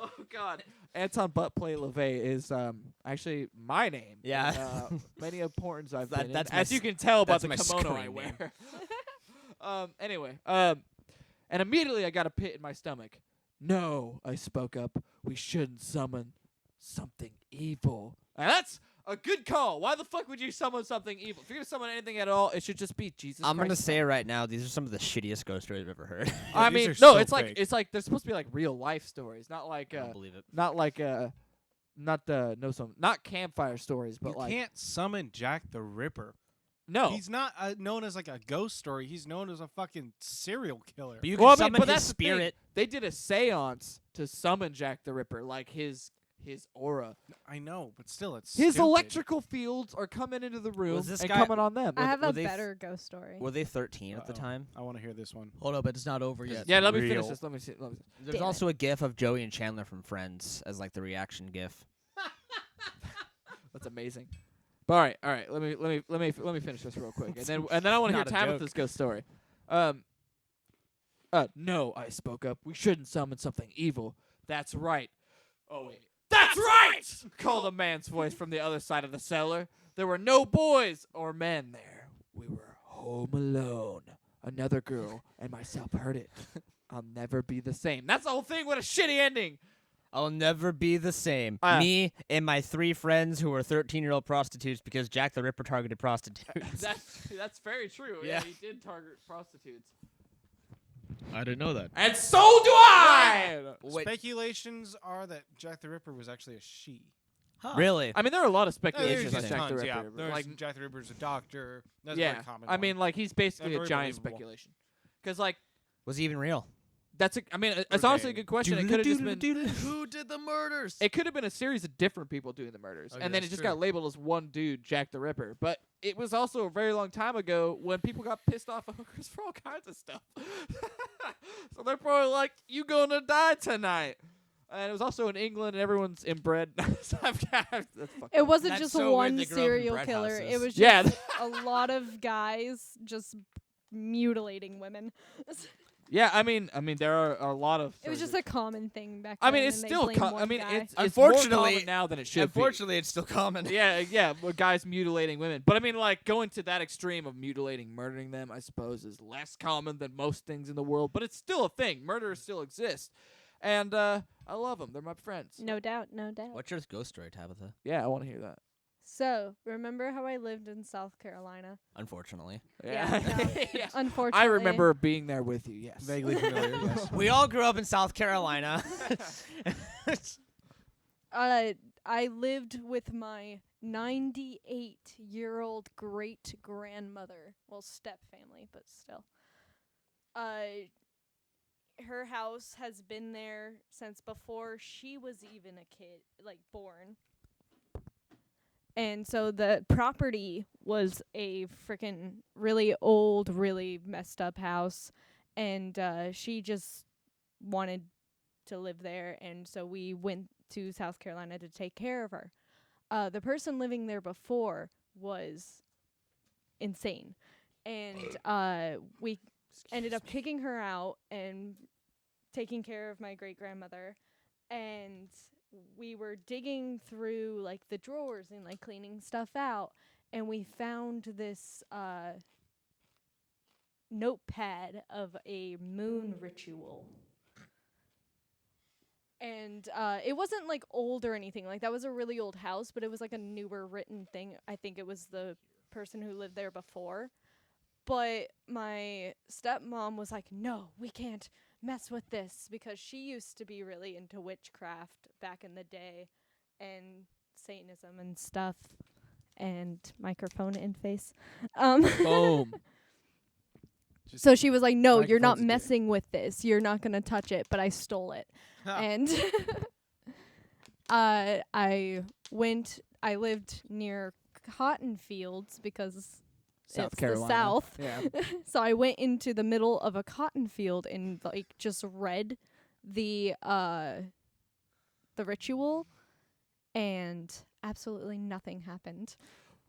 Speaker 3: Oh God, Anton Buttplay LaVey is actually my name.
Speaker 1: Yeah.
Speaker 3: Many importance I've
Speaker 1: That-
Speaker 3: been in,
Speaker 1: that's my
Speaker 3: as you
Speaker 1: s-
Speaker 3: can tell by
Speaker 1: that's
Speaker 3: the
Speaker 1: my
Speaker 3: kimono I
Speaker 1: screen
Speaker 3: wear. Anyway, and immediately I got a pit in my stomach. No, I spoke up. We shouldn't summon something evil. And that's a good call. Why the fuck would you summon something evil? If you're gonna summon anything at all, it should just be Jesus.
Speaker 1: I'm gonna
Speaker 3: Christ.
Speaker 1: say right now, these are some of the shittiest ghost stories I've ever heard.
Speaker 3: I
Speaker 2: these
Speaker 3: mean,
Speaker 2: are
Speaker 3: no,
Speaker 2: so
Speaker 3: it's
Speaker 2: fake.
Speaker 3: like they're supposed to be like real life stories, not like
Speaker 1: I don't believe it.
Speaker 3: not campfire stories, but
Speaker 2: You
Speaker 3: like
Speaker 2: can't summon Jack the Ripper.
Speaker 3: no.
Speaker 2: He's not known as like a ghost story. He's known as a fucking serial killer.
Speaker 1: But you
Speaker 3: Well,
Speaker 1: can
Speaker 3: I mean,
Speaker 1: summon
Speaker 3: but
Speaker 1: his
Speaker 3: that's the thing.
Speaker 1: spirit.
Speaker 3: They did a seance to summon Jack the Ripper, like his his aura.
Speaker 2: I know, but still, it's
Speaker 3: His
Speaker 2: stupid.
Speaker 3: electrical fields are coming into the room
Speaker 1: this
Speaker 3: and
Speaker 1: guy-
Speaker 3: coming on them.
Speaker 4: I have
Speaker 1: were
Speaker 4: a
Speaker 1: they
Speaker 4: better ghost story.
Speaker 1: Were they 13 at the
Speaker 2: Uh-oh.
Speaker 1: time?
Speaker 2: I want to hear this one.
Speaker 5: Hold up, it's not over yet.
Speaker 3: Yeah, let me finish
Speaker 2: real.
Speaker 3: this. Let me see.
Speaker 1: There's
Speaker 4: Damn
Speaker 1: also a gif of Joey and Chandler from Friends as like the reaction gif.
Speaker 3: That's amazing. But all right. Let me finish this real quick, and then I want to hear
Speaker 1: Not a
Speaker 3: Tabitha's ghost story. No, I spoke up. We shouldn't summon something evil. That's right. Oh wait. That's right! Called a man's voice from the other side of the cellar. There were no boys or men there. We were home alone. Another girl and myself heard it. I'll never be the same. That's the whole thing. What a shitty ending.
Speaker 1: I'll never be the same. Me and my 3 friends who were 13-year-old prostitutes because Jack the Ripper targeted prostitutes.
Speaker 3: That's very true.
Speaker 1: Yeah.
Speaker 3: He did target prostitutes.
Speaker 5: I didn't know that.
Speaker 3: And so do I!
Speaker 1: Wait,
Speaker 2: Speculations are that Jack the Ripper was actually a she.
Speaker 1: really?
Speaker 3: I mean, there are a lot of
Speaker 2: There's
Speaker 3: speculations on
Speaker 2: just
Speaker 3: Jack the
Speaker 2: tons,
Speaker 3: Ripper.
Speaker 2: yeah. There's
Speaker 3: Like,
Speaker 2: Jack the Ripper's a doctor. That's a
Speaker 3: yeah.
Speaker 2: very common
Speaker 3: I
Speaker 2: one.
Speaker 3: mean, like, he's basically
Speaker 2: They're
Speaker 3: a
Speaker 2: very
Speaker 3: giant
Speaker 2: believable.
Speaker 3: speculation. Because, like,
Speaker 1: Was he even real?
Speaker 3: I mean, it's honestly a good question. It could have just been...
Speaker 5: Who did the murders?
Speaker 3: It could have been a series of different people doing the murders,
Speaker 5: Okay,
Speaker 3: and then it
Speaker 5: that's
Speaker 3: just
Speaker 5: true.
Speaker 3: got labeled as one dude, Jack the Ripper. But it was also a very long time ago when people got pissed off at hookers for all kinds of stuff. So they're probably like, "You gonna die tonight?" And it was also in England, and everyone's inbred. That's fucking
Speaker 4: It wasn't
Speaker 1: That's
Speaker 4: just
Speaker 1: so weird
Speaker 4: one
Speaker 1: they grew up in
Speaker 4: serial
Speaker 1: bread
Speaker 4: killer. It
Speaker 1: houses.
Speaker 4: was
Speaker 3: Yeah.
Speaker 4: just a lot of guys just mutilating women.
Speaker 3: Yeah, I mean, there are a lot of.
Speaker 4: It was just a common thing back
Speaker 3: I
Speaker 4: then.
Speaker 3: mean, it's
Speaker 4: and they
Speaker 3: still.
Speaker 4: blamed
Speaker 3: I
Speaker 4: one
Speaker 3: mean,
Speaker 4: guy.
Speaker 3: it's
Speaker 1: Unfortunately-
Speaker 3: more common now than it should be.
Speaker 1: Unfortunately, it's still common.
Speaker 3: Yeah, well, guys mutilating women. But I mean, like, going to that extreme of mutilating, murdering them, I suppose, is less common than most things in the world. But it's still a thing. Murderers still exist. And I love them. They're my friends.
Speaker 4: No doubt, no doubt.
Speaker 1: What's your ghost story, Tabitha?
Speaker 3: Yeah, I want to hear that.
Speaker 4: So, remember how I lived in South Carolina?
Speaker 1: Unfortunately.
Speaker 4: Yeah, no.
Speaker 3: Yeah.
Speaker 4: Unfortunately.
Speaker 3: I remember being there with you, yes.
Speaker 2: Vaguely familiar, yes.
Speaker 1: We all grew up in South Carolina.
Speaker 4: I lived with my 98-year-old great-grandmother. Well, step family, but still. Her house has been there since before she was even a kid, like born. And so the property was a freaking really old, really messed up house. And she just wanted to live there. And so we went to South Carolina to take care of her. The person living there before was insane. And we ended up kicking her out and taking care of my great-grandmother. And we were digging through like the drawers and like cleaning stuff out, and we found this notepad of a moon ritual. And it wasn't like old or anything. Like that was a really old house, but it was like a newer written thing. I think it was the person who lived there before. But my stepmom was like, "No, we can't mess with this," because she used to be really into witchcraft back in the day and Satanism and stuff. And microphone in face.
Speaker 3: Boom.
Speaker 4: So she was like, "No, you're not
Speaker 2: Microphone's a dick.
Speaker 4: messing with this. You're not going to touch it." But I stole it. And I lived near cotton fields because
Speaker 3: South
Speaker 4: it's
Speaker 3: Carolina.
Speaker 4: the South.
Speaker 3: Yeah.
Speaker 4: So I went into the middle of a cotton field and like just read the ritual, and absolutely nothing happened.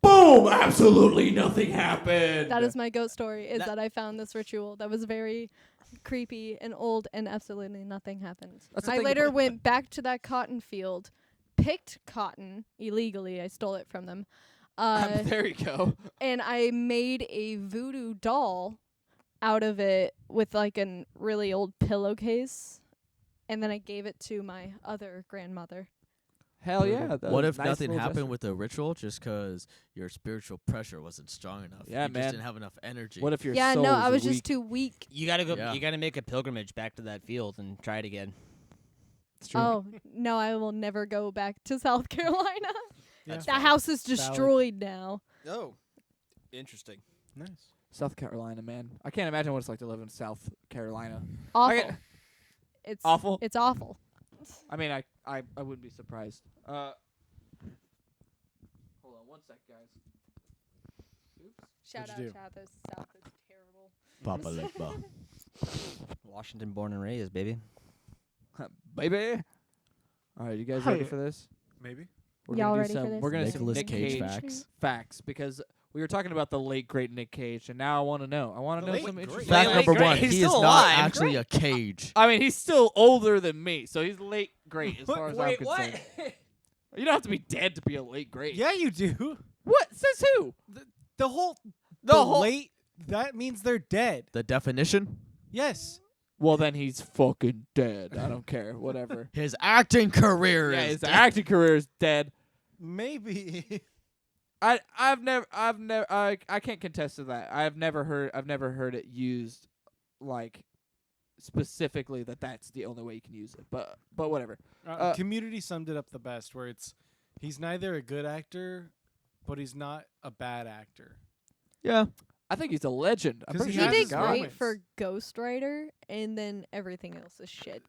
Speaker 3: Boom! Absolutely nothing happened.
Speaker 4: That is my ghost story, is
Speaker 1: That-
Speaker 4: that I found this ritual that was very creepy and old, and absolutely nothing happened.
Speaker 3: That's the
Speaker 4: I
Speaker 3: thing
Speaker 4: later
Speaker 3: about-
Speaker 4: went back to that cotton field, picked cotton illegally. I stole it from them.
Speaker 3: There you go.
Speaker 4: And I made a voodoo doll out of it with like a really old pillowcase, and then I gave it to my other grandmother.
Speaker 3: Hell yeah.
Speaker 5: What if
Speaker 3: nice
Speaker 5: nothing
Speaker 3: little
Speaker 5: happened
Speaker 3: gesture.
Speaker 5: with the ritual just 'cause your spiritual pressure wasn't strong enough?
Speaker 3: Yeah,
Speaker 5: you
Speaker 3: man.
Speaker 5: just didn't have enough energy.
Speaker 3: What if your
Speaker 4: Yeah,
Speaker 3: soul
Speaker 4: no, I was
Speaker 3: weak?
Speaker 4: just too weak.
Speaker 1: You gotta go.
Speaker 5: Yeah.
Speaker 1: You gotta make a pilgrimage back to that field and try it again.
Speaker 3: It's true.
Speaker 4: Oh, no, I will never go back to South Carolina.
Speaker 2: Yeah.
Speaker 1: That's
Speaker 4: That
Speaker 1: fine.
Speaker 4: house is
Speaker 2: Valid.
Speaker 4: destroyed now.
Speaker 1: Oh, interesting.
Speaker 2: Nice.
Speaker 3: South Carolina, man. I can't imagine what it's like to live in South Carolina.
Speaker 4: Awful.
Speaker 3: Okay.
Speaker 4: It's
Speaker 3: Awful?
Speaker 4: It's awful.
Speaker 3: I mean, I I wouldn't be surprised. Hold on one sec, guys. Oops.
Speaker 4: Shout
Speaker 2: What'd
Speaker 4: out
Speaker 2: you do?
Speaker 4: South is terrible.
Speaker 5: Papa Legba.
Speaker 1: Washington born and raised, baby.
Speaker 3: Baby. All right, you guys ready for this?
Speaker 2: Maybe.
Speaker 3: We're
Speaker 4: Y'all
Speaker 3: gonna do
Speaker 4: ready for
Speaker 3: some.
Speaker 4: this?
Speaker 3: We're gonna do
Speaker 5: Nicolas
Speaker 3: Nick
Speaker 5: Cage
Speaker 3: Cage
Speaker 5: facts.
Speaker 3: because we were talking about the late great Nick Cage, and now I want to know. I want to
Speaker 2: The
Speaker 3: know
Speaker 2: late
Speaker 3: some
Speaker 2: great?
Speaker 3: interesting.
Speaker 5: Fact
Speaker 1: Late
Speaker 5: number
Speaker 1: great.
Speaker 5: one:
Speaker 1: He's
Speaker 5: he is
Speaker 1: still
Speaker 5: not
Speaker 1: alive.
Speaker 5: actually a cage.
Speaker 3: I mean, he's still older than me, so he's late great as far as I'm
Speaker 1: Wait,
Speaker 3: concerned.
Speaker 1: what?
Speaker 3: You don't have to be dead to be a late great.
Speaker 2: Yeah, you do.
Speaker 3: What says who?
Speaker 2: The whole
Speaker 3: The whole-
Speaker 2: late. That means they're dead.
Speaker 5: The definition:
Speaker 2: Yes.
Speaker 3: Well, then he's fucking dead. I don't care. Whatever.
Speaker 5: his acting career
Speaker 3: Yeah,
Speaker 5: is
Speaker 3: his
Speaker 5: dead.
Speaker 3: acting career is dead.
Speaker 2: Maybe.
Speaker 3: I can't contest to that. I've never heard it used like specifically that's the only way you can use it. But whatever.
Speaker 2: Community summed it up the best, where he's neither a good actor, but he's not a bad actor.
Speaker 5: Yeah.
Speaker 3: I think he's a legend. I'm
Speaker 2: 'Cause
Speaker 3: pretty
Speaker 2: he
Speaker 4: He
Speaker 3: sure
Speaker 2: has
Speaker 4: did
Speaker 3: he's
Speaker 2: his
Speaker 3: gone.
Speaker 4: great
Speaker 2: moments.
Speaker 4: for Ghost Rider, and then everything else is shit.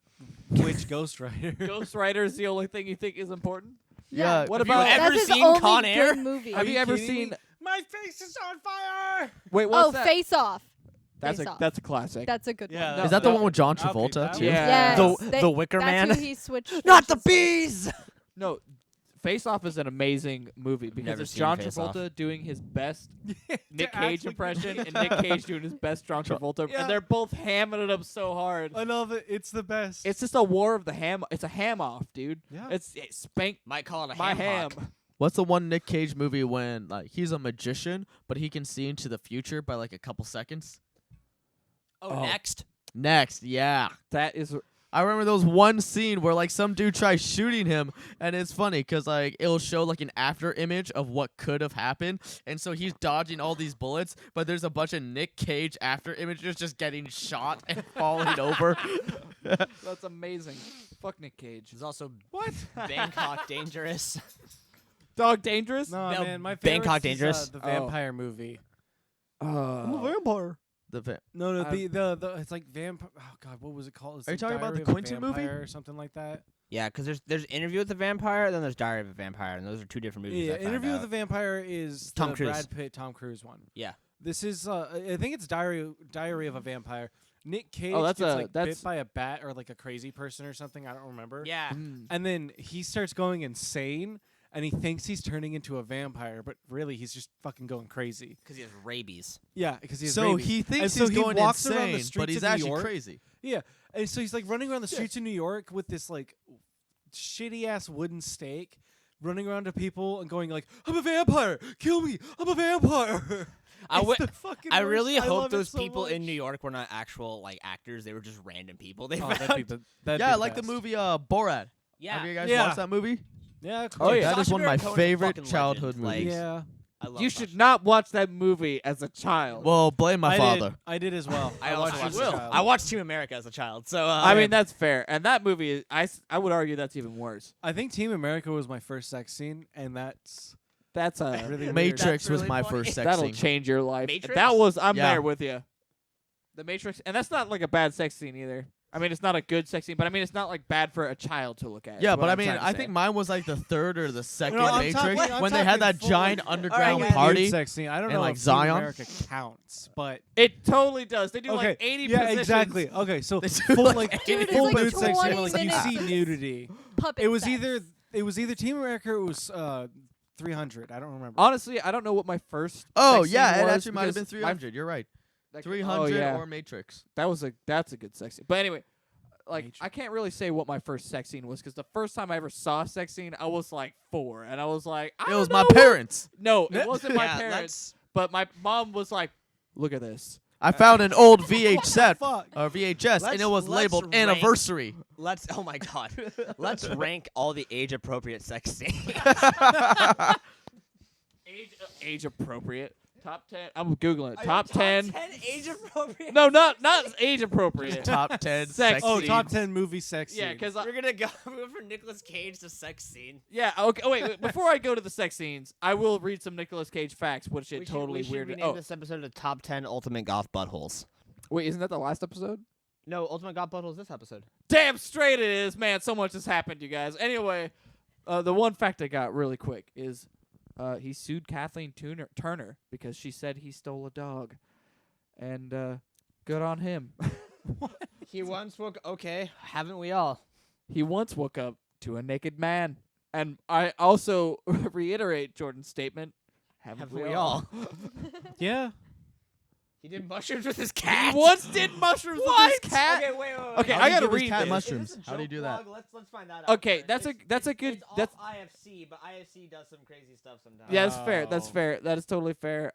Speaker 2: Which Ghost Rider?
Speaker 3: Ghost Rider is the only thing you think is important.
Speaker 5: Yeah.
Speaker 3: What
Speaker 1: Have you
Speaker 3: about?
Speaker 1: ever
Speaker 4: That's his
Speaker 1: seen
Speaker 4: only
Speaker 1: Con Air?
Speaker 4: good movie.
Speaker 3: Have you
Speaker 2: you
Speaker 3: ever
Speaker 2: kidding
Speaker 3: seen?
Speaker 2: me? My face is on fire.
Speaker 3: Wait, what's
Speaker 4: Oh,
Speaker 3: that?
Speaker 4: Face Off.
Speaker 3: That's
Speaker 4: Face
Speaker 3: a
Speaker 4: Off.
Speaker 3: that's a classic.
Speaker 4: That's a good
Speaker 2: Yeah.
Speaker 4: one.
Speaker 3: No,
Speaker 5: Is that the
Speaker 3: no.
Speaker 5: one with John
Speaker 2: Okay,
Speaker 5: Travolta?
Speaker 2: that
Speaker 5: too?
Speaker 2: one-
Speaker 3: Yeah.
Speaker 1: The Wicker
Speaker 4: that's
Speaker 1: Man?
Speaker 4: who he switched.
Speaker 1: Not the
Speaker 4: faces with.
Speaker 1: bees.
Speaker 3: No, Face Off is an amazing movie because
Speaker 1: Never
Speaker 3: it's
Speaker 1: seen
Speaker 3: John
Speaker 1: Face
Speaker 3: Travolta
Speaker 1: Off.
Speaker 3: doing his best
Speaker 2: To
Speaker 3: Nick
Speaker 2: act
Speaker 3: Cage
Speaker 2: like-
Speaker 3: impression and Nick Cage doing his best John Travolta,
Speaker 2: Yeah.
Speaker 3: and they're both hamming it up so hard.
Speaker 2: I love it. It's the best.
Speaker 3: It's just a war of the ham. It's a ham off, dude.
Speaker 2: Yeah.
Speaker 3: It's spank
Speaker 1: Might call it a
Speaker 3: my
Speaker 1: ham.
Speaker 3: ham.
Speaker 5: What's the one Nick Cage movie when like he's a magician, but he can see into the future by like a couple seconds?
Speaker 1: Oh, next.
Speaker 5: Next, yeah.
Speaker 3: That is
Speaker 5: I remember there was one scene where like some dude tries shooting him, and it's funny because like it'll show like an after image of what could have happened, and so he's dodging all these bullets, but there's a bunch of Nick Cage after images just getting shot and falling over.
Speaker 3: that's amazing. Fuck Nick Cage.
Speaker 1: There's also
Speaker 3: What?
Speaker 1: Bangkok Dangerous.
Speaker 3: Dog Dangerous?
Speaker 2: no,
Speaker 1: No,
Speaker 2: man. My
Speaker 1: Bangkok
Speaker 2: favorite is
Speaker 1: Dangerous?
Speaker 2: the
Speaker 3: Oh.
Speaker 2: vampire movie.
Speaker 5: Vampire. The
Speaker 2: No,
Speaker 3: I've-
Speaker 2: the it's like vampire. Oh God, what was it called? It's
Speaker 5: Are you
Speaker 2: like
Speaker 5: talking about
Speaker 2: Diary
Speaker 5: the
Speaker 2: of a
Speaker 5: Quentin movie?
Speaker 2: Vampire or something like that?
Speaker 1: Yeah, because there's Interview with the Vampire, then there's Diary of a Vampire, and those are two different movies.
Speaker 2: Yeah,
Speaker 1: I found
Speaker 2: Interview with
Speaker 1: out.
Speaker 2: the Vampire is
Speaker 1: Tom
Speaker 2: the
Speaker 1: Cruise.
Speaker 2: Brad Pitt, Tom Cruise one.
Speaker 1: Yeah.
Speaker 2: This is I think it's Diary of a Vampire. Nick Cage
Speaker 3: that's
Speaker 2: gets
Speaker 3: a-
Speaker 2: like
Speaker 3: that's-
Speaker 2: bit by a bat or like a crazy person or something. I don't remember.
Speaker 1: Yeah.
Speaker 3: Mm.
Speaker 2: And then he starts going insane, and he thinks he's turning into a vampire, but really he's just fucking going crazy.
Speaker 1: Because he has rabies.
Speaker 2: Yeah, because he's
Speaker 5: So
Speaker 2: rabies.
Speaker 5: he
Speaker 2: And
Speaker 5: thinks
Speaker 2: so
Speaker 5: he's
Speaker 2: he
Speaker 5: going
Speaker 2: walks around the
Speaker 5: insane,
Speaker 2: streets
Speaker 5: but he's
Speaker 2: of New
Speaker 5: actually
Speaker 2: York.
Speaker 5: crazy.
Speaker 2: Yeah, and so he's like running around the streets of New York with this like shitty ass wooden stake, running around to people and going like, "I'm a vampire, kill me! I'm a vampire."
Speaker 1: I
Speaker 2: It's
Speaker 1: would-
Speaker 2: the fucking
Speaker 1: I
Speaker 2: worst.
Speaker 1: really
Speaker 2: I
Speaker 1: hope
Speaker 2: love it
Speaker 1: those
Speaker 2: so
Speaker 1: people in
Speaker 2: much.
Speaker 1: New York were not actual like actors; they were just random people. They
Speaker 2: Oh,
Speaker 1: found.
Speaker 2: that'd
Speaker 5: Yeah,
Speaker 2: be
Speaker 5: like the
Speaker 2: best.
Speaker 5: movie Borat.
Speaker 1: Yeah.
Speaker 5: Have you guys
Speaker 2: Yeah.
Speaker 5: watched that movie?
Speaker 2: Yeah.
Speaker 3: Oh, yeah.
Speaker 5: That is
Speaker 1: Sacha
Speaker 5: one of my
Speaker 1: Baron Cohen's a
Speaker 5: favorite
Speaker 1: fucking
Speaker 5: childhood
Speaker 1: legend, like-
Speaker 5: movies.
Speaker 2: Yeah.
Speaker 1: I love
Speaker 3: You
Speaker 1: Sacha.
Speaker 3: should not watch that movie as a child.
Speaker 5: Well, blame my father.
Speaker 2: I did as well.
Speaker 1: I also
Speaker 2: watched
Speaker 1: watched.
Speaker 2: it as a child.
Speaker 1: I watched Team America as a child, so
Speaker 3: I mean, that's fair. And that movie, is, I would argue that's even worse.
Speaker 2: I think Team America was my first sex scene, and that's
Speaker 3: That's
Speaker 2: really weird.
Speaker 5: Matrix
Speaker 1: That's
Speaker 5: was
Speaker 1: really
Speaker 5: my
Speaker 1: funny.
Speaker 5: first sex
Speaker 3: that'll
Speaker 5: scene.
Speaker 3: change your life.
Speaker 1: Matrix?
Speaker 3: That was, I'm
Speaker 5: Yeah.
Speaker 3: there with you. The Matrix, and that's not like a bad sex scene either. I mean, it's not a good sex scene, but I mean, it's not like bad for a child to look at.
Speaker 5: Yeah,
Speaker 3: is
Speaker 5: but
Speaker 3: what
Speaker 5: I
Speaker 3: I'm
Speaker 5: mean,
Speaker 3: trying to
Speaker 5: I
Speaker 3: say.
Speaker 5: think mine was like the third or the second
Speaker 2: I'm
Speaker 5: Matrix
Speaker 2: talking- I'm
Speaker 5: when they had
Speaker 2: talking
Speaker 5: that
Speaker 2: full-
Speaker 5: giant
Speaker 2: All right,
Speaker 5: underground
Speaker 2: nude
Speaker 5: party.
Speaker 2: sex scene. I don't
Speaker 5: and,
Speaker 2: know
Speaker 5: like,
Speaker 2: if
Speaker 5: Zion.
Speaker 2: Team America counts, but
Speaker 3: it totally does. They do
Speaker 2: okay,
Speaker 3: like 80
Speaker 2: yeah,
Speaker 3: positions.
Speaker 2: exactly. Okay, so
Speaker 5: They do,
Speaker 2: full
Speaker 5: like,
Speaker 2: like
Speaker 4: Dude, it's
Speaker 2: full
Speaker 4: like
Speaker 2: nude sex scene,
Speaker 4: 20
Speaker 2: like you
Speaker 4: minutes
Speaker 2: see
Speaker 4: of
Speaker 2: nudity.
Speaker 4: Puppet
Speaker 2: It was
Speaker 4: sex.
Speaker 2: either Team America or it was 300. I don't remember.
Speaker 3: Honestly, I don't know what my first.
Speaker 5: Oh
Speaker 3: sex
Speaker 5: yeah,
Speaker 3: scene
Speaker 5: it
Speaker 3: was
Speaker 5: actually might have been
Speaker 3: because my-
Speaker 5: 300. You're right.
Speaker 3: that-
Speaker 5: 300
Speaker 3: oh, yeah.
Speaker 5: or Matrix.
Speaker 3: That's a good sex scene. But anyway, like
Speaker 2: Matrix.
Speaker 3: I can't really say what my first sex scene was because the first time I ever saw a sex scene, I was like 4, and I was like, I
Speaker 5: It
Speaker 3: don't
Speaker 5: was
Speaker 3: know
Speaker 5: my
Speaker 3: what-
Speaker 5: parents.
Speaker 3: No, it wasn't my
Speaker 1: Yeah,
Speaker 3: parents. But my mom was like, "Look at this."
Speaker 5: I found an old VH set
Speaker 2: Fuck.
Speaker 5: or VHS, and it was
Speaker 1: Let's
Speaker 5: labeled
Speaker 1: rank-
Speaker 5: anniversary.
Speaker 1: Let's. Oh my god. Let's rank all the age-appropriate sex scenes.
Speaker 3: Age appropriate. Top 10. I'm googling it. Top 10.
Speaker 1: age-appropriate.
Speaker 3: No, not age appropriate.
Speaker 5: Top 10
Speaker 3: Sex
Speaker 5: sex
Speaker 2: Oh,
Speaker 3: scenes.
Speaker 2: top 10 movie sex
Speaker 3: Yeah,
Speaker 2: scenes.
Speaker 3: because
Speaker 1: We're gonna go from Nicolas Cage to sex scene.
Speaker 3: yeah. Okay. Oh, wait. Before I go to the sex scenes, I will read some Nicolas Cage facts, which it totally
Speaker 1: we should
Speaker 3: weirded.
Speaker 1: rename
Speaker 3: Oh,
Speaker 1: this episode the top 10 ultimate goth buttholes.
Speaker 3: wait. Isn't that the last episode?
Speaker 1: No, Ultimate God Butthole is this episode.
Speaker 3: Damn straight it is, man. So much has happened, you guys. Anyway, the one fact I got really quick is he sued Kathleen Turner because she said he stole a dog. And good on him.
Speaker 1: He once woke. Okay, haven't we all?
Speaker 3: He once woke up to a naked man. And I also reiterate Jordan's statement. Haven't we all?
Speaker 2: Yeah.
Speaker 1: He did mushrooms with his cat.
Speaker 3: He once did mushrooms with his cat.
Speaker 1: Okay, wait.
Speaker 3: Okay,
Speaker 5: How
Speaker 3: I
Speaker 5: do you
Speaker 3: gotta
Speaker 5: give his
Speaker 3: read
Speaker 5: cat
Speaker 3: this.
Speaker 5: mushrooms?
Speaker 1: Is this a
Speaker 5: How do you
Speaker 1: joke
Speaker 5: do that?
Speaker 1: blog? Let's find that out.
Speaker 3: Okay,
Speaker 1: first.
Speaker 3: that's a
Speaker 1: It's
Speaker 3: good
Speaker 1: It's
Speaker 3: that's
Speaker 1: off IFC, but IFC does some crazy stuff sometimes.
Speaker 3: yeah, that's fair. That's
Speaker 2: Oh.
Speaker 3: fair. That is totally fair.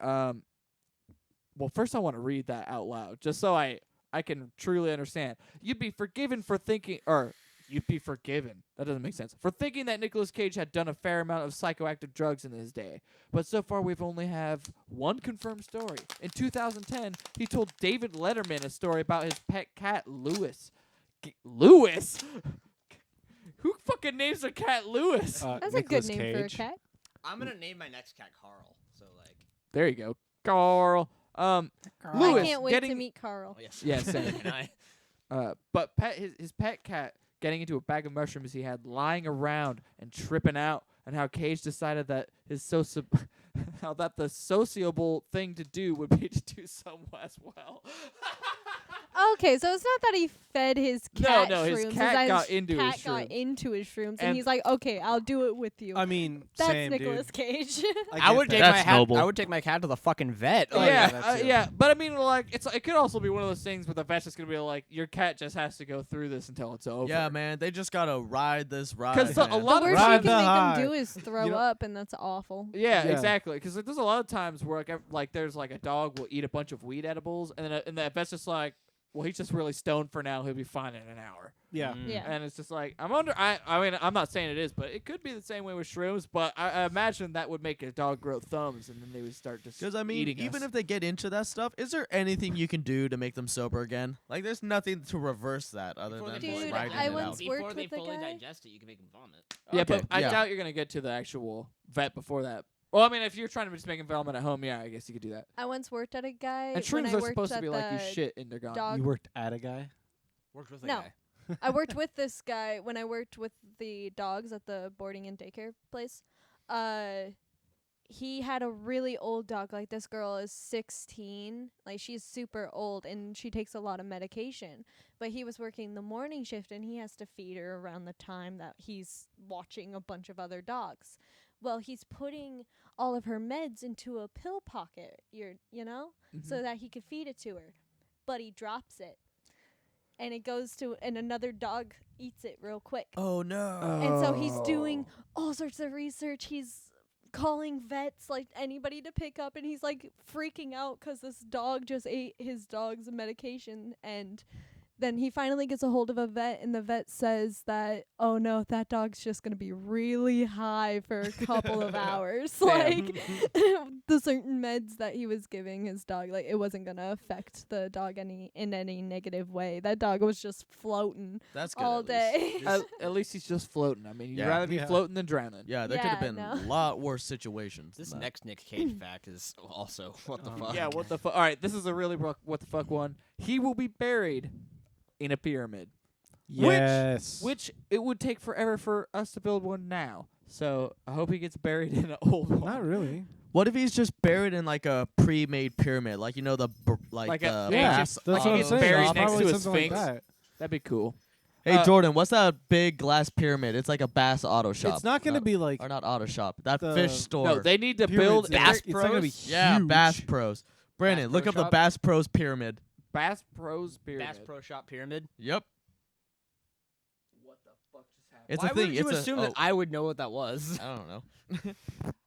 Speaker 3: Well, first I want to read that out loud just so I can truly understand. You'd be forgiven for thinking, or you'd be forgiven. That doesn't make sense. For thinking that Nicolas Cage had done a fair amount of psychoactive drugs in his day. But so far we've only have one confirmed story. In 2010, he told David Letterman a story about his pet cat, Lewis. Lewis? Who fucking names a cat Lewis?
Speaker 4: That's
Speaker 2: Nicolas
Speaker 4: a good name for a
Speaker 2: Cage.
Speaker 4: cat.
Speaker 1: I'm gonna name my next cat Carl. So like.
Speaker 3: There you go. Carl. Lewis
Speaker 4: I can't wait
Speaker 3: getting
Speaker 4: to meet Carl.
Speaker 1: Oh, yes.
Speaker 3: Yeah, same.
Speaker 1: And
Speaker 3: But his pet cat getting into a bag of mushrooms he had lying around and tripping out, and how Cage decided that how that the sociable thing to do would be to do so as well.
Speaker 4: Okay, so it's not that he fed his cat
Speaker 3: no,
Speaker 4: shrooms.
Speaker 3: his
Speaker 4: it's
Speaker 3: cat
Speaker 4: that
Speaker 3: got into his
Speaker 4: cat got
Speaker 3: shrooms.
Speaker 4: into his shrooms, and
Speaker 3: And-
Speaker 4: he's like, "Okay, I'll do it with you."
Speaker 2: I mean,
Speaker 4: That's
Speaker 2: same,
Speaker 4: Nicolas
Speaker 2: dude.
Speaker 4: Cage.
Speaker 1: I would take
Speaker 5: That's
Speaker 1: my cat.
Speaker 5: noble.
Speaker 1: I would take my cat to the fucking vet.
Speaker 2: Oh,
Speaker 1: Like,
Speaker 2: yeah, that too.
Speaker 3: Yeah. But I mean, like, it could also be one of those things where the vet's just gonna be like, your cat just has to go through this until it's over.
Speaker 5: Yeah, man, they just gotta ride this ride.
Speaker 3: 'Cause a
Speaker 5: man.
Speaker 3: lot
Speaker 4: the
Speaker 3: of
Speaker 4: worst you
Speaker 2: Ride
Speaker 4: can
Speaker 2: the
Speaker 4: make
Speaker 2: high.
Speaker 4: them do is throw
Speaker 2: You know-
Speaker 4: up, and that's awful.
Speaker 3: Yeah,
Speaker 2: Yeah.
Speaker 3: exactly. Because there's a lot of times where like there's like a dog will eat a bunch of weed edibles, and then and the vet's just like, well, he's just really stoned for now. He'll be fine in an hour.
Speaker 2: Yeah.
Speaker 4: Yeah.
Speaker 3: And it's just like I mean, I'm not saying it is, but it could be the same way with shrooms. But I imagine that would make a dog grow thumbs, and then they would start just
Speaker 5: Because I mean,
Speaker 3: eating
Speaker 5: even
Speaker 3: us.
Speaker 5: if they get into that stuff, is there anything you can do to make them sober again? Like, there's nothing to reverse that other
Speaker 1: Before
Speaker 5: than
Speaker 1: they
Speaker 5: just
Speaker 4: Dude,
Speaker 5: riding
Speaker 4: I
Speaker 5: it
Speaker 4: once
Speaker 5: out.
Speaker 4: worked
Speaker 1: Before they
Speaker 4: with a
Speaker 1: fully
Speaker 4: guy.
Speaker 1: digest it, you can make them vomit.
Speaker 3: Yeah,
Speaker 5: Okay,
Speaker 3: but I
Speaker 5: yeah.
Speaker 3: doubt you're gonna get to the actual vet before that. Well, I mean, if you're trying to just make environment at home, yeah, I guess you could do that.
Speaker 4: I once worked at a guy.
Speaker 3: And
Speaker 4: when
Speaker 3: shrooms
Speaker 4: I
Speaker 3: are
Speaker 4: worked
Speaker 3: supposed to
Speaker 4: at
Speaker 3: be like you
Speaker 4: the
Speaker 3: shit and they're gone.
Speaker 4: dog-
Speaker 2: You worked at a guy?
Speaker 1: Worked with a
Speaker 4: No.
Speaker 1: guy.
Speaker 4: I worked with this guy when I worked with the dogs at the boarding and daycare place. He had a really old dog. Like, this girl is 16. Like, she's super old, and she takes a lot of medication. But he was working the morning shift, and he has to feed her around the time that he's watching a bunch of other dogs. Well, he's putting all of her meds into a pill pocket, you know, so that he could feed it to her. But he drops it. And it goes to, and another dog eats it real quick.
Speaker 5: Oh no!
Speaker 4: And so he's doing all sorts of research. He's calling vets, like anybody to pick up, and he's like freaking out 'cause this dog just ate his dog's medication. And then he finally gets a hold of a vet, and the vet says that, oh no, that dog's just gonna be really high for a couple of hours. Like, the certain meds that he was giving his dog, like, it wasn't gonna affect the dog in any negative way. That dog was just floating
Speaker 5: That's good.
Speaker 4: all
Speaker 5: at least.
Speaker 4: day.
Speaker 3: At least he's just floating. I mean, you'd
Speaker 5: Yeah.
Speaker 3: rather be
Speaker 2: Yeah.
Speaker 3: floating than drowning.
Speaker 5: Yeah, there could have
Speaker 4: Yeah,
Speaker 5: been
Speaker 4: no.
Speaker 5: a lot worse situations.
Speaker 1: This
Speaker 5: than that.
Speaker 1: next Nick Cage fact is also what the fuck.
Speaker 3: Yeah, what the fuck? All right, this is a really what the fuck one. He will be buried in a pyramid,
Speaker 2: Yes.
Speaker 3: which it would take forever for us to build one now. So I hope he gets buried in an old one.
Speaker 2: Not really.
Speaker 5: What if he's just buried in like a pre-made pyramid, like
Speaker 3: Like a-
Speaker 5: the
Speaker 3: yeah,
Speaker 5: bass
Speaker 2: That's
Speaker 3: He
Speaker 2: what I'm
Speaker 3: gets
Speaker 2: saying.
Speaker 3: buried
Speaker 2: It's
Speaker 3: next
Speaker 2: probably
Speaker 3: to a
Speaker 2: something
Speaker 3: sphinx.
Speaker 2: Like that.
Speaker 3: That'd be cool.
Speaker 5: Hey Jordan, what's that big glass pyramid? It's like a Bass Auto Shop.
Speaker 2: It's not gonna be like
Speaker 5: or not Auto Shop. That
Speaker 2: the-
Speaker 5: fish store.
Speaker 3: No, they need to
Speaker 2: pyramids.
Speaker 3: build
Speaker 2: It's not gonna be
Speaker 5: yeah,
Speaker 2: huge.
Speaker 5: Bass Pros. Brandon,
Speaker 1: Bass
Speaker 5: look
Speaker 1: Pro
Speaker 5: up the
Speaker 1: Shop?
Speaker 5: Bass Pros pyramid.
Speaker 3: Bass Pros Pyramid.
Speaker 1: Bass Pro Shop Pyramid.
Speaker 5: Yep.
Speaker 3: What the fuck just happened?
Speaker 5: It's
Speaker 1: Why
Speaker 5: a thing.
Speaker 1: would you
Speaker 5: it's
Speaker 1: assume
Speaker 5: a,
Speaker 1: that I would know what that was?
Speaker 5: I don't know.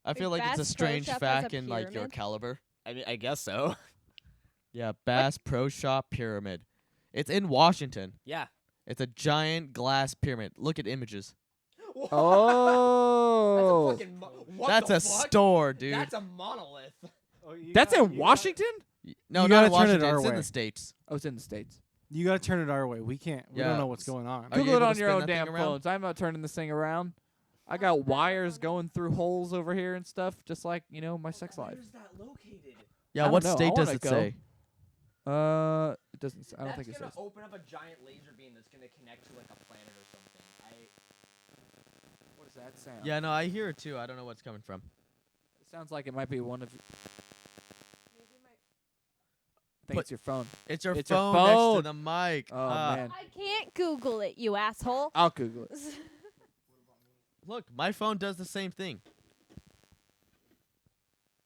Speaker 5: I feel
Speaker 4: Wait,
Speaker 5: like it's a
Speaker 4: Bass Pro
Speaker 5: strange
Speaker 4: Shop has a
Speaker 5: fact in like your
Speaker 4: pyramid?
Speaker 5: caliber.
Speaker 1: I mean, I guess so.
Speaker 5: Yeah, Bass Pro Shop pyramid. It's in Washington.
Speaker 1: Yeah.
Speaker 5: It's a giant glass pyramid. Look at images.
Speaker 3: Oh,
Speaker 5: That's a store, dude.
Speaker 1: That's a monolith.
Speaker 3: that's in Washington.
Speaker 5: No,
Speaker 2: You
Speaker 5: not
Speaker 2: gotta
Speaker 5: in
Speaker 2: turn it
Speaker 5: Washington.
Speaker 2: our
Speaker 5: It's in
Speaker 2: way.
Speaker 5: the States.
Speaker 3: Oh, it's in the States.
Speaker 2: You gotta turn it our way. We can't. We
Speaker 5: Yeah.
Speaker 2: don't know what's going on.
Speaker 5: Are you
Speaker 3: Google it
Speaker 5: able to
Speaker 3: on your
Speaker 5: spin
Speaker 3: own
Speaker 5: that thing
Speaker 3: damn
Speaker 5: around?
Speaker 3: phones. I'm not turning this thing around. I got wires going through holes over here and stuff, just like my sex life.
Speaker 1: Where's that located?
Speaker 5: Yeah,
Speaker 3: I don't
Speaker 5: what
Speaker 3: know. I
Speaker 5: state does
Speaker 3: wanna
Speaker 5: it
Speaker 3: go.
Speaker 5: say?
Speaker 3: doesn't. I don't think it
Speaker 1: gonna
Speaker 3: says.
Speaker 1: open up a giant laser beam that's gonna connect to like a planet or something.
Speaker 3: What does that sound?
Speaker 5: Yeah, no, I hear it too. I don't know what's coming from.
Speaker 3: It sounds like it might be one of. I think
Speaker 5: But-
Speaker 3: it's your phone.
Speaker 5: It's your
Speaker 3: It's your
Speaker 5: phone next
Speaker 3: phone.
Speaker 5: to the mic.
Speaker 3: Oh man,
Speaker 4: I can't Google it, you asshole.
Speaker 3: I'll Google it.
Speaker 5: Look, my phone does the same thing.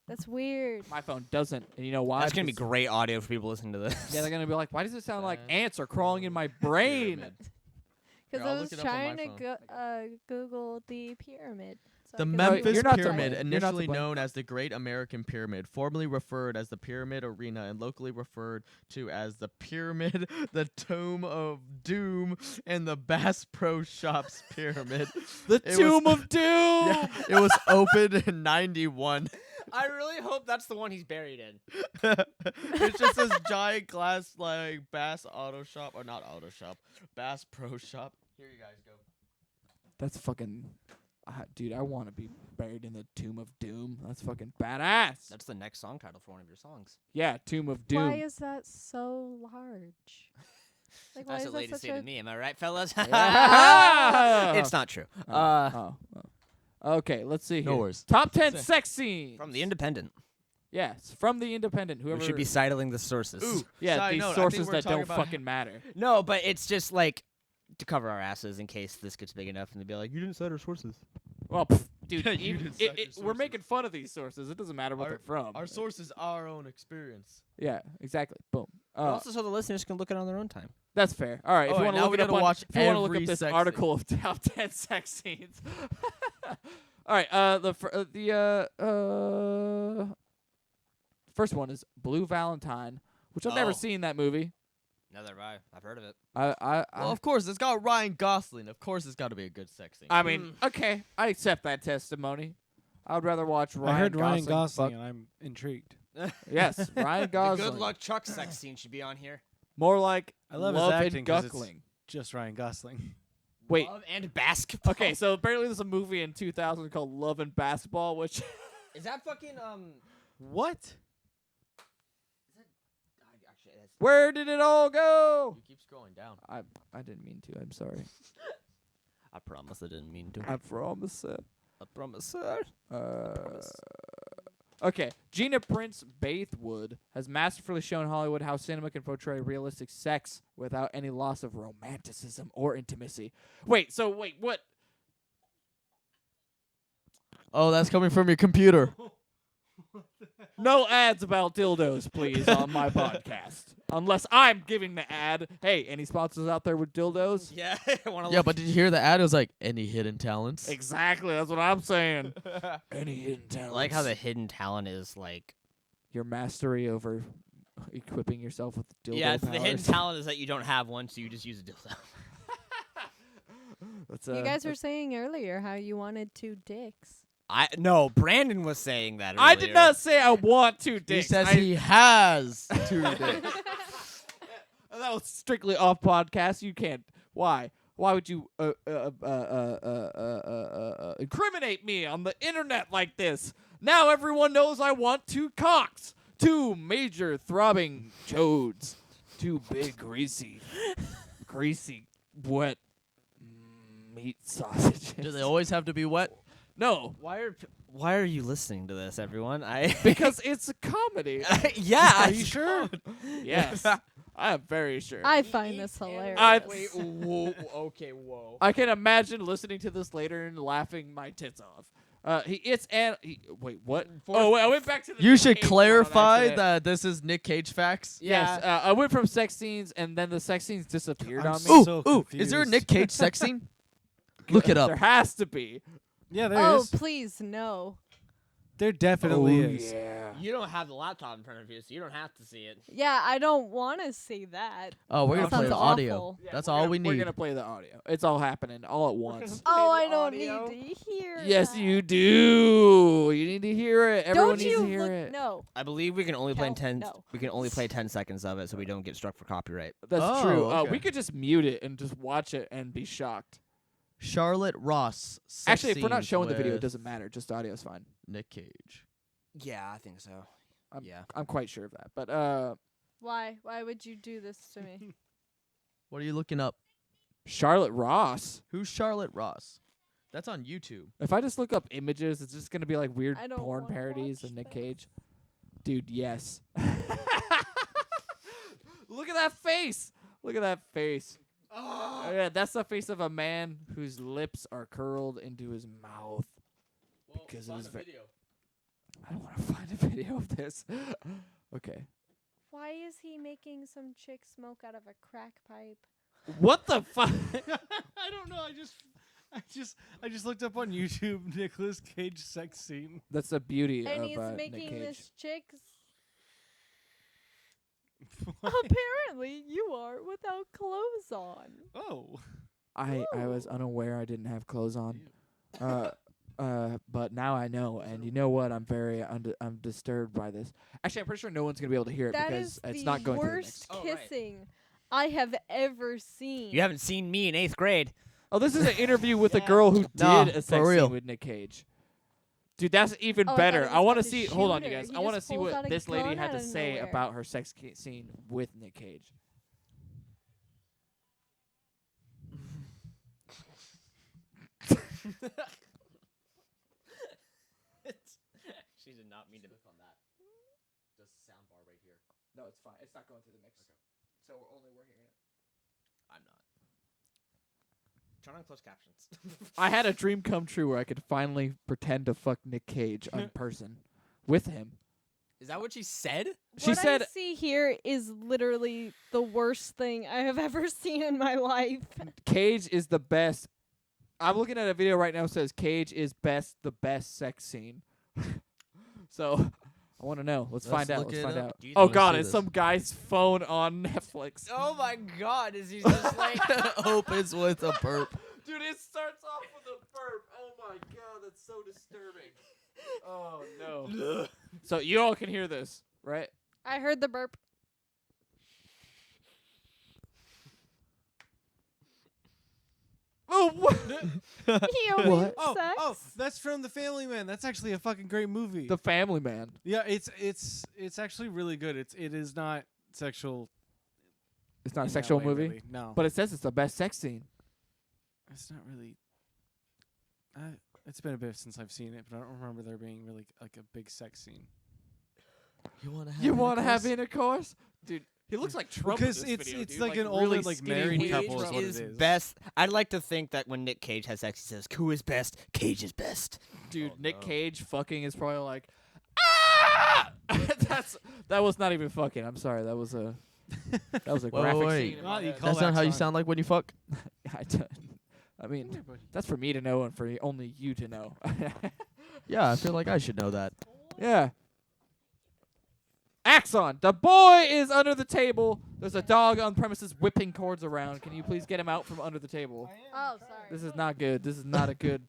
Speaker 4: That's weird.
Speaker 3: My phone doesn't, and you know why?
Speaker 1: That's gonna be
Speaker 3: Because-
Speaker 1: great audio for people listening to this.
Speaker 3: Yeah, they're gonna be like, "Why does it sound like
Speaker 5: Uh,
Speaker 3: ants are crawling in my brain?"
Speaker 5: Pyramid.
Speaker 4: Because
Speaker 5: I'll
Speaker 4: I
Speaker 5: look
Speaker 4: was
Speaker 5: it up on
Speaker 4: trying
Speaker 5: my
Speaker 4: to
Speaker 5: phone.
Speaker 4: Google the pyramid. So
Speaker 5: The
Speaker 4: I could
Speaker 5: Memphis
Speaker 3: you're not to
Speaker 5: Pyramid,
Speaker 3: blame. You're not to
Speaker 5: initially
Speaker 3: blame.
Speaker 5: known as the Great American Pyramid, formerly referred as the Pyramid Arena and locally referred to as the Pyramid, the Tomb of Doom, and the Bass Pro Shops Pyramid.
Speaker 3: The
Speaker 5: It was-
Speaker 3: Tomb of Doom.
Speaker 5: Yeah, it was opened in 91.
Speaker 1: I really hope that's the one he's buried in.
Speaker 5: It's just this giant glass like Bass Auto Shop, or not Auto Shop, Bass Pro Shop. Here you guys go.
Speaker 3: That's fucking. Dude, I want to be buried in the Tomb of Doom. That's fucking badass.
Speaker 1: That's the next song title for one of your songs.
Speaker 3: Yeah, Tomb of Doom.
Speaker 4: Why is that so large? Like, why
Speaker 1: That's
Speaker 4: is
Speaker 1: what
Speaker 4: that
Speaker 1: ladies
Speaker 4: such
Speaker 1: say
Speaker 4: a
Speaker 1: to me. Am I right, fellas?
Speaker 3: Yeah.
Speaker 1: It's not true.
Speaker 3: Oh. Okay, let's see here.
Speaker 5: No worries.
Speaker 3: Top 10
Speaker 5: Say-
Speaker 3: sex scenes.
Speaker 1: From the Independent.
Speaker 3: Yes, from the Independent. Whoever.
Speaker 1: We should be sidling the sources.
Speaker 5: Ooh,
Speaker 3: Yeah,
Speaker 5: side
Speaker 3: these
Speaker 5: note, I think
Speaker 3: sources
Speaker 5: we're
Speaker 3: that
Speaker 5: talking
Speaker 3: don't
Speaker 5: about-
Speaker 3: fucking matter.
Speaker 1: No, but it's just like to cover our asses in case this gets big enough and they'd be like, you didn't cite our sources.
Speaker 3: Well, dude,
Speaker 5: You
Speaker 3: even,
Speaker 5: didn't cite your
Speaker 3: we're
Speaker 5: sources.
Speaker 3: making fun of these sources. It doesn't matter what they're from.
Speaker 5: Our source is our own experience.
Speaker 3: Yeah, exactly. Boom.
Speaker 1: Also, so the listeners can look at it on their own time.
Speaker 3: That's fair. All right, if
Speaker 5: All
Speaker 3: you
Speaker 5: right,
Speaker 3: want to
Speaker 5: now
Speaker 3: look
Speaker 5: we
Speaker 3: it up
Speaker 5: gotta
Speaker 3: on,
Speaker 5: watch
Speaker 3: if you want to look up
Speaker 5: every
Speaker 3: this
Speaker 5: sex
Speaker 3: article of top 10 sex scenes. All right, first one is Blue Valentine, which I've never
Speaker 1: Oh.
Speaker 3: seen that movie.
Speaker 1: Neither have I. I've heard of it.
Speaker 3: I
Speaker 5: Well, of course, it's got Ryan Gosling. Of course, it's got to be a good sex scene.
Speaker 3: I mean, okay, I accept that testimony. I would rather watch Ryan
Speaker 2: I heard
Speaker 3: Gosling.
Speaker 2: Ryan Gosling,
Speaker 3: fuck-
Speaker 2: and I'm intrigued.
Speaker 3: Yes, Ryan
Speaker 1: The
Speaker 3: Gosling.
Speaker 1: Good Luck Chuck sex scene should be on here.
Speaker 3: More like
Speaker 2: I love
Speaker 3: Love
Speaker 2: his
Speaker 3: and
Speaker 2: acting 'cause it's
Speaker 3: Guckling.
Speaker 2: just Ryan Gosling.
Speaker 3: Wait.
Speaker 1: Love and basketball.
Speaker 3: Okay, so apparently there's a movie in 2000 called Love and Basketball, which
Speaker 1: Is that fucking
Speaker 2: What?
Speaker 1: Actually, that's
Speaker 3: where did it all go?
Speaker 5: you keep scrolling down.
Speaker 3: I didn't mean to. I'm sorry.
Speaker 1: I promise I didn't mean to.
Speaker 3: I promise it.
Speaker 1: I promise, sir.
Speaker 3: Okay, Gina Prince Bathwood has masterfully shown Hollywood how cinema can portray realistic sex without any loss of romanticism or intimacy. Wait, what?
Speaker 5: Oh, that's coming from your computer.
Speaker 3: No ads about dildos, please, on my podcast. Unless I'm giving the ad. Hey, any sponsors out there with dildos?
Speaker 1: Yeah, I want to.
Speaker 5: Yeah, but did you hear the ad? It was like, any hidden talents?
Speaker 3: Exactly, that's what I'm saying. Any hidden talents?
Speaker 1: I like how the hidden talent is like.
Speaker 3: your mastery over equipping yourself with dildo
Speaker 1: Yeah,
Speaker 3: powers.
Speaker 1: the hidden talent is that you don't have one, so you just use a dildo.
Speaker 3: That's,
Speaker 4: You guys were saying earlier how you wanted 2 dicks.
Speaker 1: No, Brandon was saying that.
Speaker 3: I did
Speaker 1: earlier.
Speaker 3: not say I want 2
Speaker 5: He
Speaker 3: dicks.
Speaker 5: says
Speaker 3: I-
Speaker 5: he has 2 dicks.
Speaker 3: that was strictly off podcast. You can't. Why? Why would you incriminate me on the internet like this? Now everyone knows I want 2 cocks, 2 major throbbing chodes, 2 big greasy, wet meat sausages.
Speaker 5: Do they always have to be wet?
Speaker 3: No,
Speaker 1: Why are you listening to this, everyone?
Speaker 3: because it's a comedy.
Speaker 1: Yeah,
Speaker 2: Are you sure?
Speaker 3: Yes, I am very sure.
Speaker 4: I find this hilarious.
Speaker 3: I-
Speaker 1: whoa. Okay, whoa.
Speaker 3: I can imagine listening to this later and laughing my tits off. Wait, what? Oh, wait, I went back to the.
Speaker 5: You
Speaker 3: Nick
Speaker 5: should
Speaker 3: Cage one on
Speaker 5: clarify
Speaker 3: accident.
Speaker 5: that this is Nick Cage facts.
Speaker 3: Yes, I went from sex scenes and then the sex scenes disappeared
Speaker 2: I'm
Speaker 3: on me.
Speaker 2: so
Speaker 5: Ooh, is there a
Speaker 2: confused.
Speaker 5: Nick Cage sex scene? Look it up.
Speaker 3: There has to be.
Speaker 2: Yeah, there
Speaker 4: Oh,
Speaker 2: is.
Speaker 4: please, no.
Speaker 2: There definitely is.
Speaker 3: Yeah.
Speaker 1: You don't have the laptop in front of you, so you don't have to see it.
Speaker 4: Yeah, I don't want to see that.
Speaker 5: Oh, we're
Speaker 4: That
Speaker 5: gonna play
Speaker 4: sounds
Speaker 5: the audio.
Speaker 4: awful.
Speaker 5: That's
Speaker 3: we're
Speaker 5: all
Speaker 3: gonna-
Speaker 5: we
Speaker 3: We're
Speaker 5: need.
Speaker 3: gonna play the audio. It's all happening all at once.
Speaker 4: Oh,
Speaker 1: Play
Speaker 4: I
Speaker 1: the
Speaker 4: don't
Speaker 1: audio.
Speaker 4: need to hear
Speaker 3: Yes,
Speaker 4: that.
Speaker 3: you do. You need to hear it. Everyone
Speaker 4: Don't
Speaker 3: needs
Speaker 4: you
Speaker 3: to hear
Speaker 4: look?
Speaker 3: it.
Speaker 4: No.
Speaker 1: I believe we can only play
Speaker 4: Hell
Speaker 1: 10.
Speaker 4: no.
Speaker 1: We can only play 10 seconds of it, so we don't get struck for copyright.
Speaker 3: That's
Speaker 5: Oh,
Speaker 3: true.
Speaker 5: okay.
Speaker 3: We could just mute it and just watch it and be shocked.
Speaker 5: Charlotte Ross. Sex
Speaker 3: Actually, if we're not
Speaker 5: scenes
Speaker 3: showing the video, it
Speaker 5: with
Speaker 3: doesn't matter. Just audio's fine.
Speaker 5: Nick Cage.
Speaker 1: Yeah, I think so.
Speaker 3: I'm-
Speaker 1: yeah.
Speaker 3: I'm quite sure of that. But
Speaker 4: Why? Why would you do this to me?
Speaker 5: What are you looking up?
Speaker 3: Charlotte Ross.
Speaker 5: Who's Charlotte Ross? That's on YouTube.
Speaker 3: If I just look up images, it's just gonna be like weird
Speaker 4: I don't
Speaker 3: porn
Speaker 4: wanna
Speaker 3: parodies
Speaker 4: watch
Speaker 3: of Nick
Speaker 4: that.
Speaker 3: Cage. Dude, yes. Look at that face. Look at that face. Oh, yeah, that's the face of a man whose lips are curled into his mouth. Because it was I don't want to find a video of this. Okay.
Speaker 4: Why is he making some chick smoke out of a crack pipe?
Speaker 3: What the fuck?
Speaker 2: I don't know. I just looked up on YouTube Nicolas Cage sex scene.
Speaker 3: That's the beauty
Speaker 4: And
Speaker 3: of
Speaker 4: he's
Speaker 3: Nick
Speaker 4: making
Speaker 3: Cage.
Speaker 4: this chick. Apparently, you are without clothes on.
Speaker 2: Oh.
Speaker 3: I was unaware I didn't have clothes on. But now I know, and you know what? I'm very I'm disturbed by this. Actually, I'm pretty sure no one's gonna be able to hear it
Speaker 4: That
Speaker 3: because
Speaker 4: is
Speaker 3: it's
Speaker 4: the
Speaker 3: not going through the
Speaker 4: worst
Speaker 3: mix.
Speaker 1: Oh, right.
Speaker 4: kissing I have ever seen.
Speaker 1: You haven't seen me in 8th grade.
Speaker 3: Oh, this is an interview with a girl who
Speaker 5: Nah,
Speaker 3: did a
Speaker 5: for
Speaker 3: sex
Speaker 5: real.
Speaker 3: scene with Nick Cage. Dude, that's even
Speaker 4: Oh, I
Speaker 3: better.
Speaker 4: thought he
Speaker 3: I
Speaker 4: was
Speaker 3: want to
Speaker 4: about to
Speaker 3: see. Hold on,
Speaker 4: shoot
Speaker 3: you
Speaker 4: her.
Speaker 3: guys.
Speaker 4: He
Speaker 3: I want to
Speaker 4: just
Speaker 3: see
Speaker 4: pulls out
Speaker 3: what
Speaker 4: a
Speaker 3: this lady
Speaker 4: gun
Speaker 3: had
Speaker 4: out
Speaker 3: to
Speaker 4: of
Speaker 3: say
Speaker 4: nowhere.
Speaker 3: about her sex scene with Nick Cage.
Speaker 1: She did not mean to click on that.
Speaker 5: Just soundbar right here.
Speaker 3: No, it's fine. It's not going through the mix. So we're hearing it.
Speaker 1: I'm not. Turn on closed captions.
Speaker 3: I had a dream come true where I could finally pretend to fuck Nick Cage in person with him.
Speaker 1: Is that what she said?
Speaker 3: She
Speaker 4: What
Speaker 3: said
Speaker 4: I see here is literally the worst thing I have ever seen in my life.
Speaker 3: Cage is the best. I'm looking at a video right now that says Cage is the best sex scene. So I want to know. Let's find out.
Speaker 5: look
Speaker 3: Let's
Speaker 5: it
Speaker 3: find
Speaker 5: up.
Speaker 3: out.
Speaker 1: Do you
Speaker 3: Oh
Speaker 1: think-
Speaker 3: God,
Speaker 5: see
Speaker 3: it's
Speaker 5: this.
Speaker 3: some guy's phone on Netflix.
Speaker 1: Oh my God! Is he just like?
Speaker 5: Opens with a burp.
Speaker 3: Dude, it starts off with a burp. Oh my God, that's so disturbing. Oh no. So you all can hear this, right?
Speaker 4: I heard the burp.
Speaker 3: Oh what?
Speaker 4: He always
Speaker 3: What?
Speaker 2: Oh,
Speaker 4: sex.
Speaker 2: oh, that's from The Family Man. That's actually a fucking great movie.
Speaker 3: The Family Man.
Speaker 2: Yeah, it's actually really good. It is not sexual.
Speaker 3: It's not
Speaker 2: in
Speaker 3: a
Speaker 2: that
Speaker 3: sexual
Speaker 2: way,
Speaker 3: movie,
Speaker 2: really. No,
Speaker 3: but it says it's the best sex scene.
Speaker 2: it's not really. It's been a bit since I've seen it, but I don't remember there being really like a big sex scene.
Speaker 5: You want to have?
Speaker 3: You want to have
Speaker 5: intercourse?
Speaker 3: intercourse, dude? He looks like Trump.
Speaker 2: Because
Speaker 3: in this
Speaker 2: it's
Speaker 3: video,
Speaker 2: it's
Speaker 3: dude.
Speaker 2: like an
Speaker 3: really
Speaker 2: older like
Speaker 3: skinny
Speaker 2: married
Speaker 3: weird
Speaker 2: couple is
Speaker 3: Trump.
Speaker 2: what
Speaker 1: is
Speaker 2: it is.
Speaker 1: best. I'd like to think that when Nick Cage has sex, he says, "Who is best? Cage is best."
Speaker 3: Dude,
Speaker 5: Oh,
Speaker 3: Nick
Speaker 5: no.
Speaker 3: Cage fucking is probably like, ah! that was not even fucking. I'm sorry. That was a
Speaker 5: Wait,
Speaker 3: graphic
Speaker 5: wait.
Speaker 3: scene. in
Speaker 2: Well,
Speaker 3: my
Speaker 2: you
Speaker 3: head.
Speaker 2: call
Speaker 5: That's not
Speaker 2: that
Speaker 5: how you
Speaker 2: fun.
Speaker 5: sound like when you fuck.
Speaker 3: I mean, that's for me to know and for only you to know.
Speaker 5: Yeah, I feel like I should know that.
Speaker 3: Yeah. Axon, the boy is under the table. There's a dog on premises whipping cords around. Can you please get him out from under the table?
Speaker 4: Oh, sorry.
Speaker 3: This is not good. This is not a good.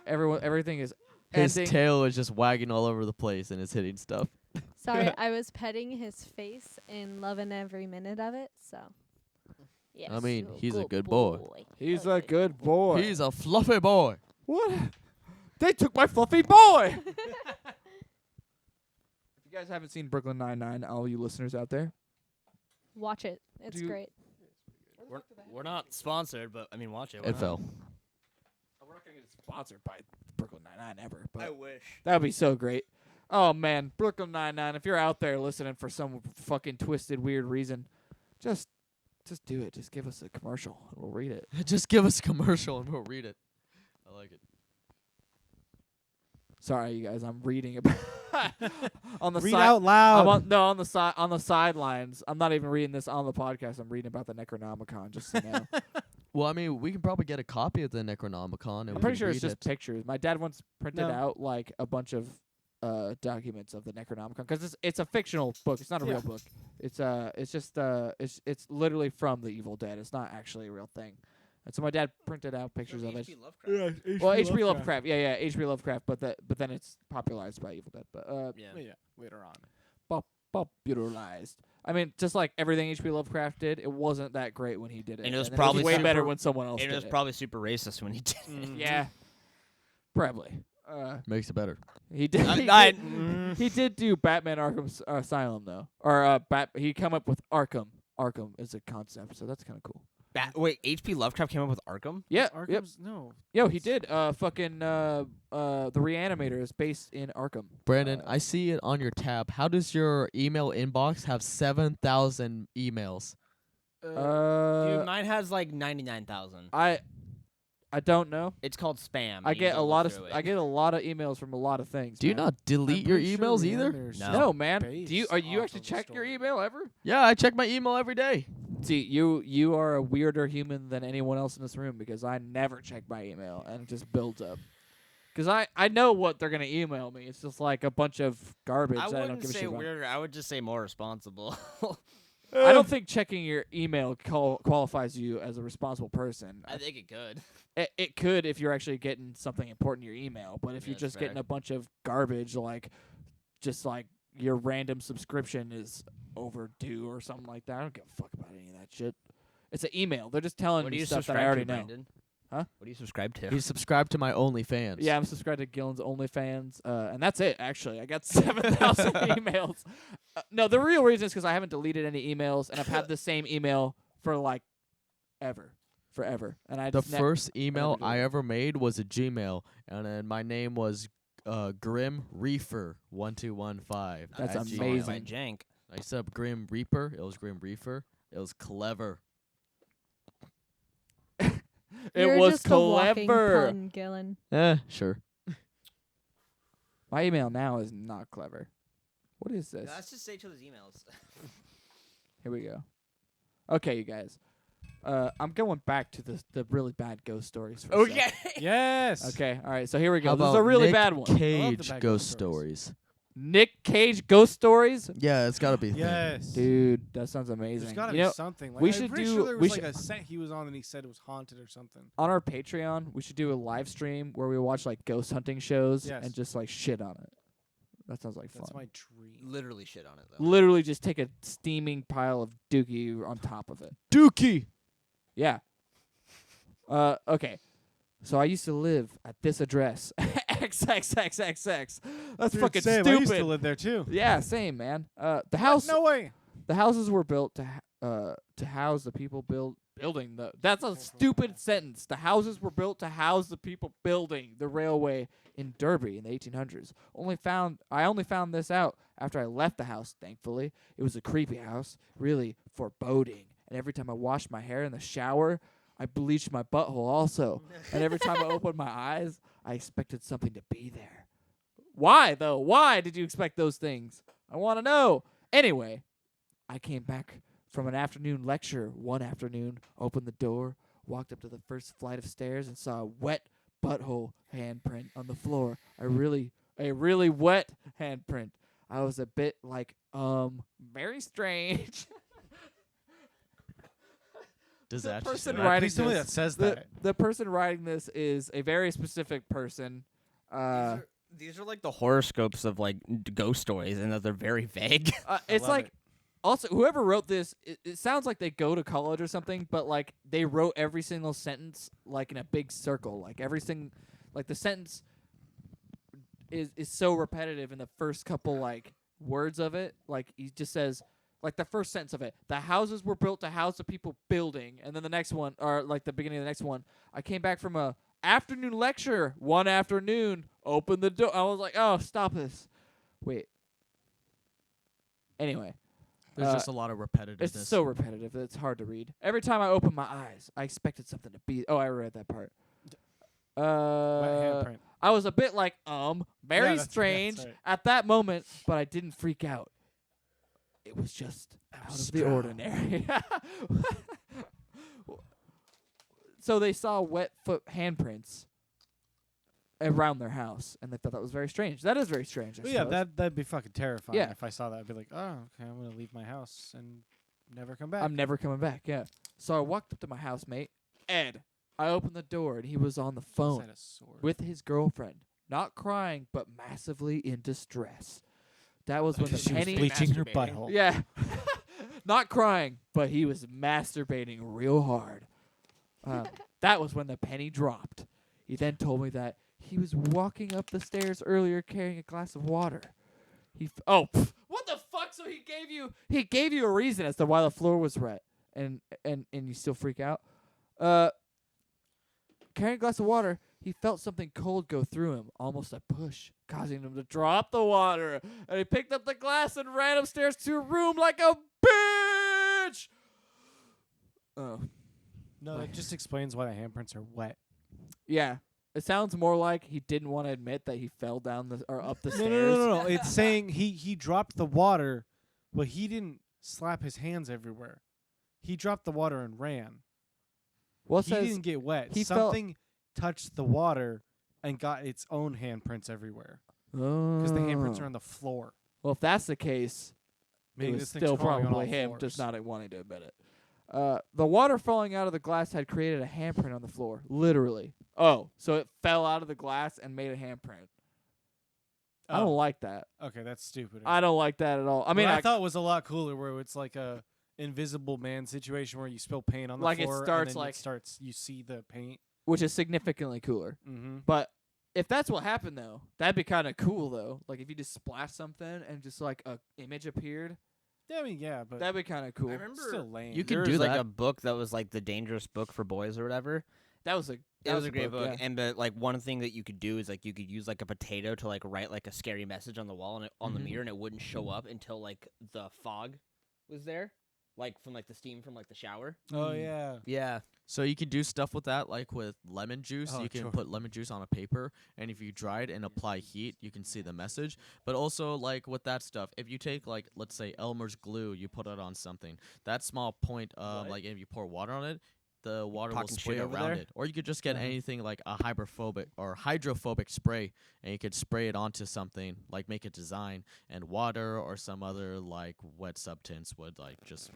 Speaker 3: Everything is
Speaker 5: His
Speaker 3: ending.
Speaker 5: tail is just wagging all over the place and it's hitting stuff.
Speaker 4: Sorry, I was petting his face and loving every minute of it. So, yes.
Speaker 5: I mean,
Speaker 4: you're
Speaker 5: he's a good boy.
Speaker 3: He's a good boy.
Speaker 5: He's a fluffy boy.
Speaker 3: What? They took my fluffy boy. If you guys haven't seen Brooklyn Nine-Nine, all you listeners out there,
Speaker 4: Watch it. It's
Speaker 3: Do you-
Speaker 4: great.
Speaker 1: We're not sponsored, but I mean, watch it.
Speaker 5: It fell.
Speaker 3: we're not gonna get sponsored by Brooklyn Nine-Nine ever, but
Speaker 1: wish.
Speaker 3: that would be so great. Oh man, Brooklyn Nine-Nine. If you're out there listening for some fucking twisted, weird reason, just do it. Just give us a commercial and we'll read it.
Speaker 5: Just give us a commercial and we'll read it. I like it.
Speaker 3: Sorry, you guys. I'm reading about on the
Speaker 2: Read
Speaker 3: side.
Speaker 2: out loud.
Speaker 3: On the sidelines. I'm not even reading this on the podcast. I'm reading about the Necronomicon. Just so you know.
Speaker 5: Well, I mean, we can probably get a copy of the Necronomicon. And
Speaker 3: I'm
Speaker 5: we
Speaker 3: pretty
Speaker 5: can
Speaker 3: sure it's
Speaker 5: read
Speaker 3: just
Speaker 5: it.
Speaker 3: pictures. My dad once printed
Speaker 2: No.
Speaker 3: out like a bunch of documents of the Necronomicon because it's a fictional book. It's not a real
Speaker 2: Yeah.
Speaker 3: book. It's it's literally from the Evil Dead. It's not actually a real thing. And so my dad printed out pictures of it. Well, H.P. Lovecraft. Yeah, H.P. Lovecraft. But then it's popularized by Evil Dead. But
Speaker 1: Yeah.
Speaker 2: Yeah, later on.
Speaker 3: popularized. I mean, just like everything H.P. Lovecraft did, it wasn't that great when he did it.
Speaker 1: And it was
Speaker 3: then
Speaker 1: probably
Speaker 3: way better
Speaker 1: super-
Speaker 3: when someone else
Speaker 1: And
Speaker 3: did
Speaker 1: it was probably super racist when he did it.
Speaker 3: Yeah, probably.
Speaker 5: Makes it better.
Speaker 3: He did. He did do Batman Arkham Asylum though, or he come up with Arkham. Arkham is a concept, so that's kind of cool.
Speaker 1: Wait, H.P. Lovecraft came up with Arkham?
Speaker 3: Yeah. Yep.
Speaker 2: Arkham's no.
Speaker 3: Yo, he did. Fucking the Reanimator is based in Arkham.
Speaker 5: Brandon, I see it on your tab. How does your email inbox have 7,000 emails?
Speaker 1: Dude, mine has like 99,000.
Speaker 3: I don't know.
Speaker 1: It's called spam.
Speaker 3: I
Speaker 1: and you
Speaker 3: get
Speaker 1: can
Speaker 3: a lot
Speaker 1: look
Speaker 3: of
Speaker 1: through it.
Speaker 3: I get a lot of emails from a lot of things.
Speaker 5: Do you
Speaker 3: man.
Speaker 5: not delete your emails either?
Speaker 3: No, man. Do you
Speaker 2: based
Speaker 3: you
Speaker 2: off
Speaker 3: actually
Speaker 2: of the
Speaker 3: check your
Speaker 2: story.
Speaker 3: email ever?
Speaker 5: Yeah, I check my email every day.
Speaker 3: See, you are a weirder human than anyone else in this room because I never check my email and it just builds up. Because I know what they're gonna email me. It's just like a bunch of garbage
Speaker 1: I
Speaker 3: that I don't
Speaker 1: wouldn't
Speaker 3: give a
Speaker 1: say
Speaker 3: shit about.
Speaker 1: weirder. I would just say more responsible.
Speaker 3: I don't think checking your email qualifies you as a responsible person.
Speaker 1: I think it could.
Speaker 3: It could if you're actually getting something important in your email, but if
Speaker 1: Yeah,
Speaker 3: you're
Speaker 1: that's
Speaker 3: just getting
Speaker 1: fair.
Speaker 3: a bunch of garbage, just like your random subscription is overdue or something like that, I don't give a fuck about any of that shit. It's an email. They're just telling
Speaker 1: What do
Speaker 3: me
Speaker 1: you
Speaker 3: stuff that
Speaker 1: subscribe
Speaker 3: I already
Speaker 1: to,
Speaker 3: know.
Speaker 1: Brandon?
Speaker 3: Huh?
Speaker 1: What do you subscribe to?
Speaker 5: He's subscribed to my OnlyFans.
Speaker 3: Yeah, I'm subscribed to Gillen's OnlyFans, and that's it. Actually, I got 7,000 emails. No, the real reason is because I haven't deleted any emails, and I've had the same email for forever. And I
Speaker 5: The
Speaker 3: just
Speaker 5: first email
Speaker 3: never
Speaker 5: I
Speaker 3: did.
Speaker 5: ever made was a Gmail, and then my name was Grim Reefer 1215.
Speaker 3: That's
Speaker 5: at Gmail.
Speaker 3: amazing.
Speaker 1: By Jank.
Speaker 5: I used up Grim Reaper. It was Grim Reefer. It was clever.
Speaker 3: It
Speaker 4: You're
Speaker 3: was
Speaker 4: just a walking
Speaker 3: clever.
Speaker 4: pun, Gillen.
Speaker 5: Sure.
Speaker 3: My email now is not clever. What is this?
Speaker 1: Let's just say each other's emails.
Speaker 3: Here we go. Okay, you guys. I'm going back to the really bad ghost stories. For a sec.
Speaker 1: Okay.
Speaker 2: Yes.
Speaker 3: Okay. All right. So here we
Speaker 5: How
Speaker 3: go. This is
Speaker 5: about
Speaker 3: a really
Speaker 5: Nick
Speaker 3: bad one.
Speaker 5: Cage
Speaker 2: bad
Speaker 5: ghost
Speaker 2: ghost
Speaker 5: stories.
Speaker 3: Nick Cage ghost stories.
Speaker 5: Yeah, it's gotta be. a thing.
Speaker 2: Yes.
Speaker 3: Dude, that sounds amazing.
Speaker 2: There's gotta
Speaker 3: You
Speaker 2: be
Speaker 3: know,
Speaker 2: something. Like,
Speaker 3: we
Speaker 2: I'm
Speaker 3: should
Speaker 2: pretty
Speaker 3: do-
Speaker 2: Sure there
Speaker 3: we
Speaker 2: was
Speaker 3: should-
Speaker 2: like a set he was on and he said it was haunted or something.
Speaker 3: on our Patreon, we should do a live stream where we watch like ghost hunting shows
Speaker 2: Yes.
Speaker 3: and just like shit on it. That sounds like
Speaker 2: That's
Speaker 3: fun.
Speaker 2: my dream.
Speaker 1: Literally shit on it though.
Speaker 3: Literally just take a steaming pile of dookie on top of it.
Speaker 5: Dookie.
Speaker 3: Yeah. Okay. So I used to live at this address. XXXXX. That's
Speaker 2: Dude,
Speaker 3: fucking
Speaker 2: same.
Speaker 3: stupid.
Speaker 2: I used to live there too.
Speaker 3: Yeah, same, man. The house
Speaker 2: No way.
Speaker 3: the houses were built to house the people building the That's a stupid sentence. The houses were built to house the people building the railway in Derby in the 1800s. I only found this out after I left the house, thankfully. It was a creepy house, really foreboding. And every time I washed my hair in the shower, I bleached my butthole also. And every time I opened my eyes, I expected something to be there. Why, though? Why did you expect those things? I want to know. Anyway, I came back from an afternoon lecture one afternoon, opened the door, walked up to the first flight of stairs, and saw a wet butthole handprint on the floor. A really wet handprint. I was a bit like, very strange.
Speaker 5: Does
Speaker 3: The
Speaker 5: that
Speaker 3: person
Speaker 2: Please
Speaker 3: writing
Speaker 2: tell me
Speaker 3: this-
Speaker 2: that says
Speaker 3: the,
Speaker 2: that.
Speaker 3: the person writing this is a very specific person.
Speaker 1: These are like the horoscopes of like ghost stories, and that they're very vague.
Speaker 3: It's
Speaker 2: love
Speaker 3: like
Speaker 2: it.
Speaker 3: also whoever wrote this. It sounds like they go to college or something, but like they wrote every single sentence like in a big circle. Like like the sentence is so repetitive in the first couple like words of it. Like he just says. Like the first sentence of it, the houses were built to house the people building, and then the next one, or like the beginning of the next one, I came back from a afternoon lecture one afternoon, opened the door. I was like, oh, stop this. Wait. Anyway,
Speaker 5: There's just a lot of repetitiveness.
Speaker 3: it's so repetitive that it's hard to read. Every time I opened my eyes, I expected something to be. Oh, I read that part.
Speaker 2: Wet handprint.
Speaker 3: I was a bit like, very
Speaker 2: that's
Speaker 3: strange
Speaker 2: right.
Speaker 3: at that moment, but I didn't freak out. It was just out of the ordinary. So they saw wet foot handprints around their house, and they thought that was very strange. That is very strange. I
Speaker 2: But yeah,
Speaker 3: suppose.
Speaker 2: that'd be fucking terrifying.
Speaker 3: Yeah.
Speaker 2: If I saw that, I'd be like, oh, okay, I'm gonna leave my house and never come back.
Speaker 3: I'm never coming back. Yeah. So I walked up to my housemate, Ed. I opened the door, and he was on the
Speaker 2: Is
Speaker 3: phone
Speaker 2: that a sword?
Speaker 3: with his girlfriend, not crying, but massively in distress. That was when the
Speaker 2: she was
Speaker 3: penny.
Speaker 2: bleaching her
Speaker 1: masturbating.
Speaker 2: butthole.
Speaker 3: Yeah. Not crying, but he was masturbating real hard. That was when the penny dropped. He then told me that He was walking up the stairs earlier carrying a glass of water. What the fuck? So he gave you a reason as to why the floor was wet, and you still freak out. Carrying a glass of water, he felt something cold go through him, almost a push, causing him to drop the water. And he picked up the glass and ran upstairs to a room like a bitch. Oh,
Speaker 2: No, that just explains why the handprints are wet.
Speaker 3: yeah. It sounds more like he didn't want to admit that he fell down or up the
Speaker 2: No,
Speaker 3: stairs.
Speaker 2: no. It's saying he dropped the water, but he didn't slap his hands everywhere. He dropped the water and ran.
Speaker 3: Well, it
Speaker 2: He
Speaker 3: says
Speaker 2: didn't get wet.
Speaker 3: he felt-
Speaker 2: Something touched the water and got its own handprints everywhere. Because the handprints are on the floor.
Speaker 3: Well, if that's the case,
Speaker 2: Meaning
Speaker 3: it was
Speaker 2: this thing's
Speaker 3: still
Speaker 2: crawling on
Speaker 3: probably
Speaker 2: all
Speaker 3: him
Speaker 2: floors.
Speaker 3: just not wanting to admit it. The water falling out of the glass had created a handprint on the floor, literally. Oh, so it fell out of the glass and made a handprint. I don't like that.
Speaker 2: Okay, that's stupid.
Speaker 3: I don't like that at all. I mean,
Speaker 2: I thought it was a lot cooler where it's like a invisible man situation where you spill paint on the
Speaker 3: Like it
Speaker 2: floor
Speaker 3: starts
Speaker 2: and then
Speaker 3: like-
Speaker 2: you see the paint.
Speaker 3: which is significantly cooler.
Speaker 2: Mm-hmm.
Speaker 3: But if that's what happened, though, that'd be kind of cool, though. Like if you just splashed something and just like a image appeared,
Speaker 2: Yeah, I mean, yeah, but
Speaker 3: that'd be kind of cool.
Speaker 1: I remember
Speaker 2: still lame.
Speaker 5: You can
Speaker 1: there
Speaker 5: do
Speaker 1: was like
Speaker 5: that.
Speaker 1: a book that was like the dangerous book for boys or whatever.
Speaker 3: That was a
Speaker 1: It was a great book,
Speaker 3: yeah.
Speaker 1: and but like one thing that you could do is like you could use like a potato to like write like a scary message on the wall and on the
Speaker 3: Mhm.
Speaker 1: mirror, and it wouldn't show up until like the fog was there, like from like the steam from like the shower.
Speaker 2: Oh yeah.
Speaker 1: Yeah,
Speaker 5: So you can do stuff with that, like with lemon juice.
Speaker 2: Oh,
Speaker 5: You can
Speaker 2: sure.
Speaker 5: put lemon juice on a paper, and if you dry it and apply heat, you can see the message. But also, like with that stuff, if you take like let's say Elmer's glue, you put it on something. That small point,
Speaker 1: What?
Speaker 5: like if you pour water on it, the water will
Speaker 1: talking
Speaker 5: spray
Speaker 1: shit over
Speaker 5: around
Speaker 1: there?
Speaker 5: it. Or you could just get
Speaker 2: Uh-huh.
Speaker 5: anything like a hydrophobic spray, and you could spray it onto something, like make a design, and water or some other like wet substance would like just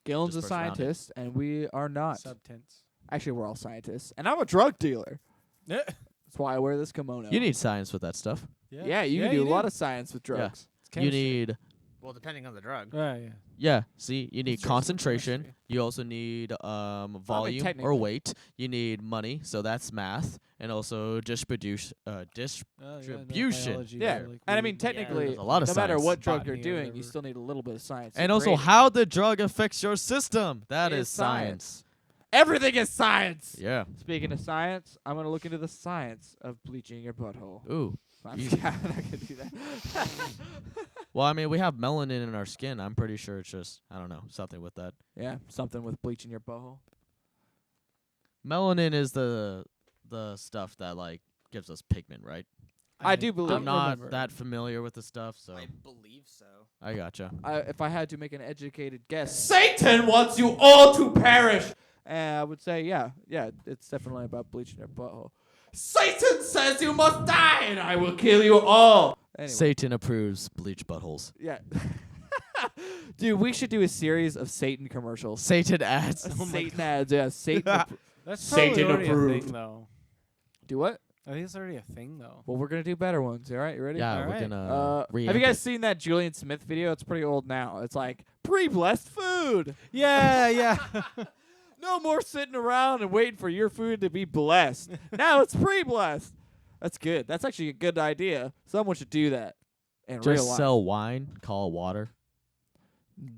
Speaker 3: Gillen's a
Speaker 5: disperse around it.
Speaker 3: scientist, and we are not.
Speaker 2: Subtense.
Speaker 3: Actually, we're all scientists, and I'm a drug dealer.
Speaker 2: Yeah.
Speaker 3: That's why I wear this kimono.
Speaker 5: You need science with that stuff.
Speaker 3: yeah, you can do a lot of science with drugs.
Speaker 5: You need
Speaker 1: well, depending on the drug.
Speaker 2: Yeah.
Speaker 5: see, you need
Speaker 2: It's just
Speaker 5: concentration.
Speaker 2: chemistry.
Speaker 5: You also need volume or
Speaker 3: technically.
Speaker 5: weight. You need money, so that's math, and also distribution. Distribution.
Speaker 3: Yeah, and I mean, technically,
Speaker 5: There's a lot of
Speaker 3: no matter
Speaker 5: science.
Speaker 3: what drug you're
Speaker 2: Botany or
Speaker 3: doing, you
Speaker 2: whatever.
Speaker 3: still need a little bit of science.
Speaker 5: And
Speaker 3: to
Speaker 5: also
Speaker 3: create it.
Speaker 5: how the drug affects your system. That
Speaker 3: It
Speaker 5: is
Speaker 3: is science.
Speaker 5: science.
Speaker 3: Everything is science.
Speaker 5: Yeah.
Speaker 3: Speaking of science, I'm gonna look into the science of bleaching your butthole.
Speaker 5: Ooh.
Speaker 3: I'm
Speaker 5: You-
Speaker 3: not gonna do that.
Speaker 5: Well, I mean, we have melanin in our skin. I'm pretty sure it's just I don't know something with that.
Speaker 3: Yeah, something with bleaching your butthole.
Speaker 5: Melanin is the stuff that like gives us pigment, right?
Speaker 3: I do believe-
Speaker 5: I'm not
Speaker 2: remember.
Speaker 5: that familiar with the stuff, so
Speaker 1: I believe so.
Speaker 5: I gotcha.
Speaker 3: If I had to make an educated guess, Satan wants you all to perish. And I would say, yeah, it's definitely about bleaching your butthole. Satan says you must die, and I will kill you all. Anyway,
Speaker 5: Satan approves bleach buttholes.
Speaker 3: yeah. Dude, we should do a series of Satan commercials.
Speaker 5: Satan ads.
Speaker 3: Satan ads, yeah. Satan.
Speaker 2: That's
Speaker 3: Satan
Speaker 2: probably already a
Speaker 3: approved.
Speaker 2: thing, though.
Speaker 3: Do what?
Speaker 2: I think it's already a thing, though.
Speaker 3: Well, we're gonna do better ones. All right, you ready?
Speaker 5: Yeah,
Speaker 2: All
Speaker 5: we're
Speaker 2: right.
Speaker 5: gonna.
Speaker 3: Have you guys seen that Julian Smith video? It's pretty old now. It's like pre-blessed food.
Speaker 2: Yeah.
Speaker 3: No more sitting around and waiting for your food to be blessed. Now it's pre-blessed. That's good. That's actually a good idea. Someone should do that in real
Speaker 5: just
Speaker 3: life.
Speaker 5: sell wine, call it water.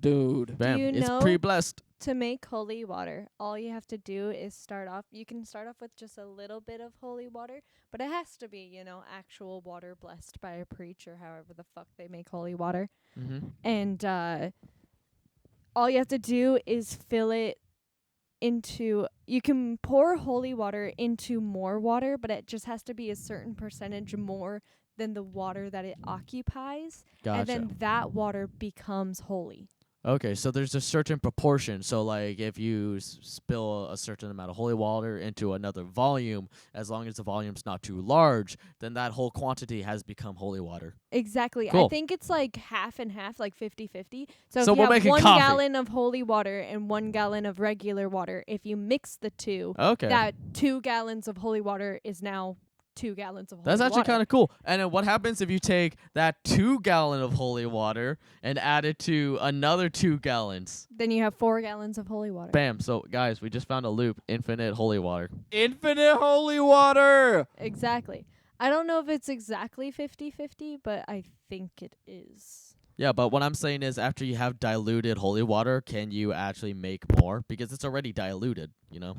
Speaker 3: Dude.
Speaker 5: Bam!
Speaker 4: you
Speaker 5: It's
Speaker 4: know-
Speaker 5: pre-blessed.
Speaker 4: To make holy water, all you have to do is start off. You can start off with just a little bit of holy water, but it has to be, actual water blessed by a preacher, however the fuck they make holy water.
Speaker 5: Mm-hmm.
Speaker 4: And all you have to do is fill it into. You can pour holy water into more water, but it just has to be a certain percentage more than the water that it occupies.
Speaker 5: Gotcha.
Speaker 4: And then that water becomes holy.
Speaker 5: Okay, so there's a certain proportion. So, like, if you spill a certain amount of holy water into another volume, as long as the volume's not too large, then that whole quantity has become holy water.
Speaker 4: Exactly.
Speaker 5: Cool.
Speaker 4: I think it's like half and half, like 50-50. So if
Speaker 5: So
Speaker 4: you
Speaker 5: we're
Speaker 4: have
Speaker 5: making
Speaker 4: 1
Speaker 5: coffee.
Speaker 4: gallon of holy water and 1 gallon of regular water, if you mix the two,
Speaker 5: Okay.
Speaker 4: that 2 gallons of holy water is now 2 gallons of
Speaker 5: That's
Speaker 4: holy
Speaker 5: actually
Speaker 4: water.
Speaker 5: kind of cool. And then what happens if you take that 2 gallon of holy water and add it to another 2 gallons?
Speaker 4: Then you have 4 gallons of holy water.
Speaker 5: Bam. So, guys, we just found a loop. Infinite holy water.
Speaker 3: Infinite holy water.
Speaker 4: Exactly. I don't know if it's exactly 50-50, but I think it is.
Speaker 5: Yeah, but what I'm saying is after you have diluted holy water, can you actually make more? Because it's already diluted, you know?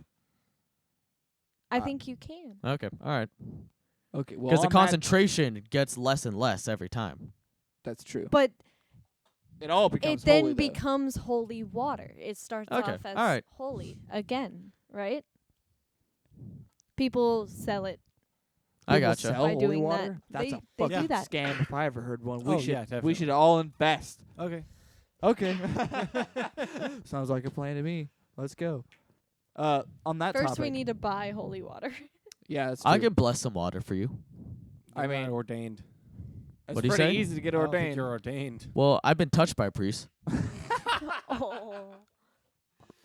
Speaker 4: I think you can.
Speaker 5: Okay, all right.
Speaker 3: Okay, well,
Speaker 5: Because the
Speaker 3: on that-
Speaker 5: concentration gets less and less every time.
Speaker 3: that's true.
Speaker 4: But
Speaker 3: It all becomes
Speaker 4: it then
Speaker 3: holy, though.
Speaker 4: becomes holy water. It starts
Speaker 5: Okay,
Speaker 4: off as
Speaker 5: alright.
Speaker 4: holy again, right? People sell it.
Speaker 5: I
Speaker 3: People
Speaker 5: gotcha.
Speaker 3: sell
Speaker 4: by
Speaker 3: holy
Speaker 4: doing
Speaker 3: water?
Speaker 4: that.
Speaker 3: That's
Speaker 4: They-
Speaker 3: a
Speaker 4: they
Speaker 3: fucking
Speaker 4: do that.
Speaker 3: scam if I ever heard one.
Speaker 2: Oh, yeah,
Speaker 3: We
Speaker 2: definitely.
Speaker 3: should all invest.
Speaker 2: Okay.
Speaker 3: Okay. Sounds like a plan to me. Let's go. On that
Speaker 4: First,
Speaker 3: topic.
Speaker 4: we need to buy holy water.
Speaker 3: Yeah, that's
Speaker 5: I
Speaker 3: true.
Speaker 5: can bless some water for you.
Speaker 3: I
Speaker 2: You're not
Speaker 3: mean-
Speaker 2: ordained.
Speaker 3: It's
Speaker 5: What'd he
Speaker 3: pretty
Speaker 5: say?
Speaker 3: easy to get
Speaker 2: I don't think
Speaker 3: ordained.
Speaker 2: you're ordained.
Speaker 5: Well, I've been touched by priests.
Speaker 4: Oh.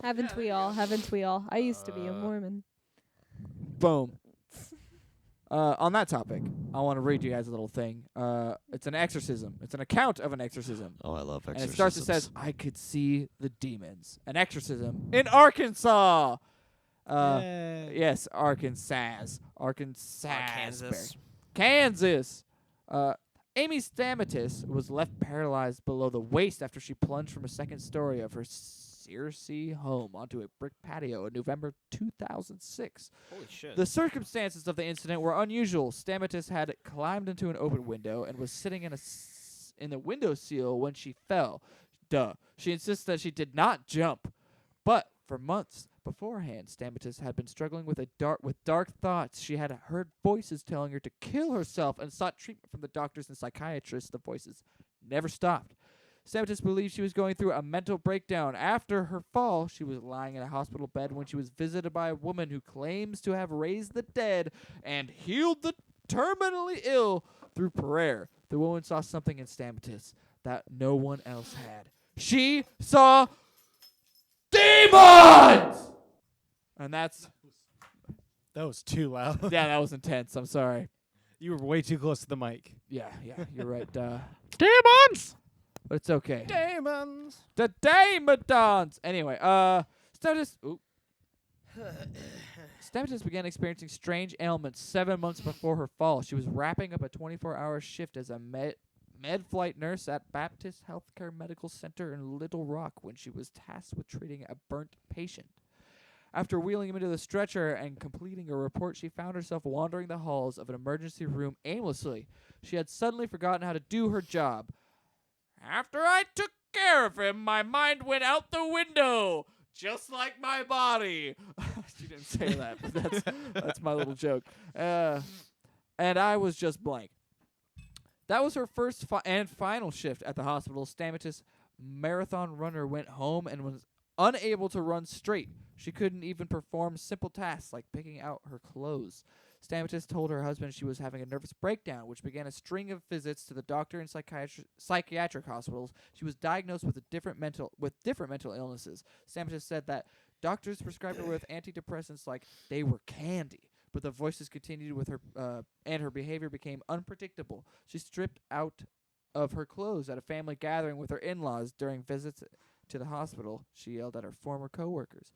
Speaker 4: Haven't we all? Haven't we all? I used to be a Mormon.
Speaker 3: Boom. On that topic, I want to read you guys a little thing. It's an exorcism. It's an account of an exorcism.
Speaker 5: Oh, I love
Speaker 3: And
Speaker 5: exorcisms.
Speaker 3: it starts, it says, I could see the demons. An exorcism in Arkansas.
Speaker 2: Yay.
Speaker 3: Yes, Arkansas. Arkansas.
Speaker 1: Kansas.
Speaker 3: Kansas. Amy Stamatis was left paralyzed below the waist after she plunged from a second story of her Searcy home onto a brick patio in November 2006.
Speaker 1: Holy shit.
Speaker 3: The circumstances of the incident were unusual. Stamatis had climbed into an open window and was sitting in the windowsill when she fell. Duh. She insists that she did not jump. But for months beforehand, Stamatis had been struggling with dark thoughts. She had heard voices telling her to kill herself and sought treatment from the doctors and psychiatrists. The voices never stopped. Stamatis believed she was going through a mental breakdown. After her fall, she was lying in a hospital bed when she was visited by a woman who claims to have raised the dead and healed the terminally ill through prayer. The woman saw something in Stamatis that no one else had. She saw demons! And that's...
Speaker 2: That was too loud.
Speaker 3: Yeah, that was intense. I'm sorry.
Speaker 2: You were way too close to the mic.
Speaker 3: Yeah, you're right.
Speaker 5: Demons!
Speaker 3: But it's okay.
Speaker 2: Demons.
Speaker 3: The Daemodons! Anyway, Stamatis... Oop. Stamatis began experiencing strange ailments 7 months before her fall. She was wrapping up a 24-hour shift as a med flight nurse at Baptist Healthcare Medical Center in Little Rock when she was tasked with treating a burnt patient. After wheeling him into the stretcher and completing a report, she found herself wandering the halls of an emergency room aimlessly. She had suddenly forgotten how to do her job. After I took care of him, my mind went out the window, just like my body. She didn't say that, but that's my little joke. And I was just blank. That was her first and final shift at the hospital. Stamatis, marathon runner, went home and was unable to run straight. She couldn't even perform simple tasks like picking out her clothes. Stamatis told her husband she was having a nervous breakdown, which began a string of visits to the doctor and psychiatric hospitals. She was diagnosed with different mental illnesses. Stamatis said that doctors prescribed her with antidepressants like they were candy. But the voices continued with her, and her behavior became unpredictable. She stripped out of her clothes at a family gathering with her in-laws during visits to the hospital. She yelled at her former coworkers.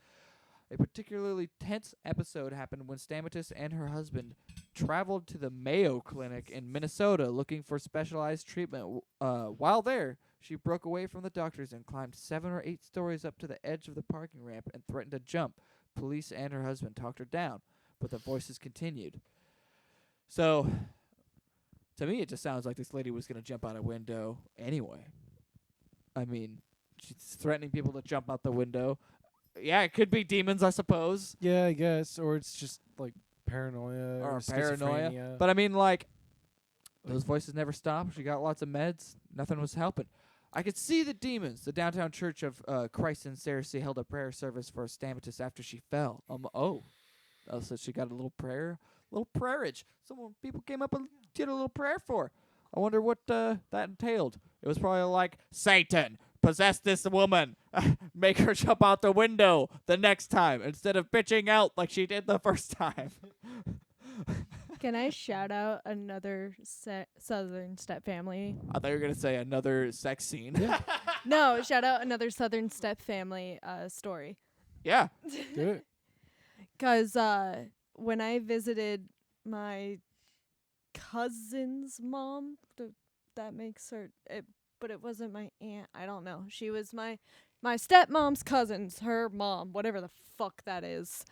Speaker 3: A particularly tense episode happened when Stamatis and her husband traveled to the Mayo Clinic in Minnesota looking for specialized treatment. While there, she broke away from the doctors and climbed 7 or 8 stories up to the edge of the parking ramp and threatened to jump. Police and her husband talked her down, but the voices continued. So, to me, it just sounds like this lady was going to jump out a window anyway. I mean, she's threatening people to jump out the window. Yeah, it could be demons, I suppose.
Speaker 2: Yeah, I guess. Or it's just like paranoia
Speaker 3: Or
Speaker 2: or
Speaker 3: paranoia.
Speaker 2: schizophrenia.
Speaker 3: But I mean, like, those voices never stopped. She got lots of meds. Nothing was helping. I could see the demons. The downtown church of Christ in Searcy held a prayer service for Stamatis after she fell. So she got a little prayerage. People came up and did a little prayer for her. I wonder what that entailed. It was probably like, Satan, possess this woman. Make her jump out the window the next time instead of bitching out like she did the first time.
Speaker 4: Can I shout out another Southern Step family?
Speaker 3: I thought you were gonna say another sex scene.
Speaker 4: No, shout out another Southern Step family story.
Speaker 3: Yeah.
Speaker 2: Do it.
Speaker 4: 'Cause when I visited my cousin's mom, that makes her, but it wasn't my aunt. I don't know. She was my stepmom's cousin's, her mom, whatever the fuck that is.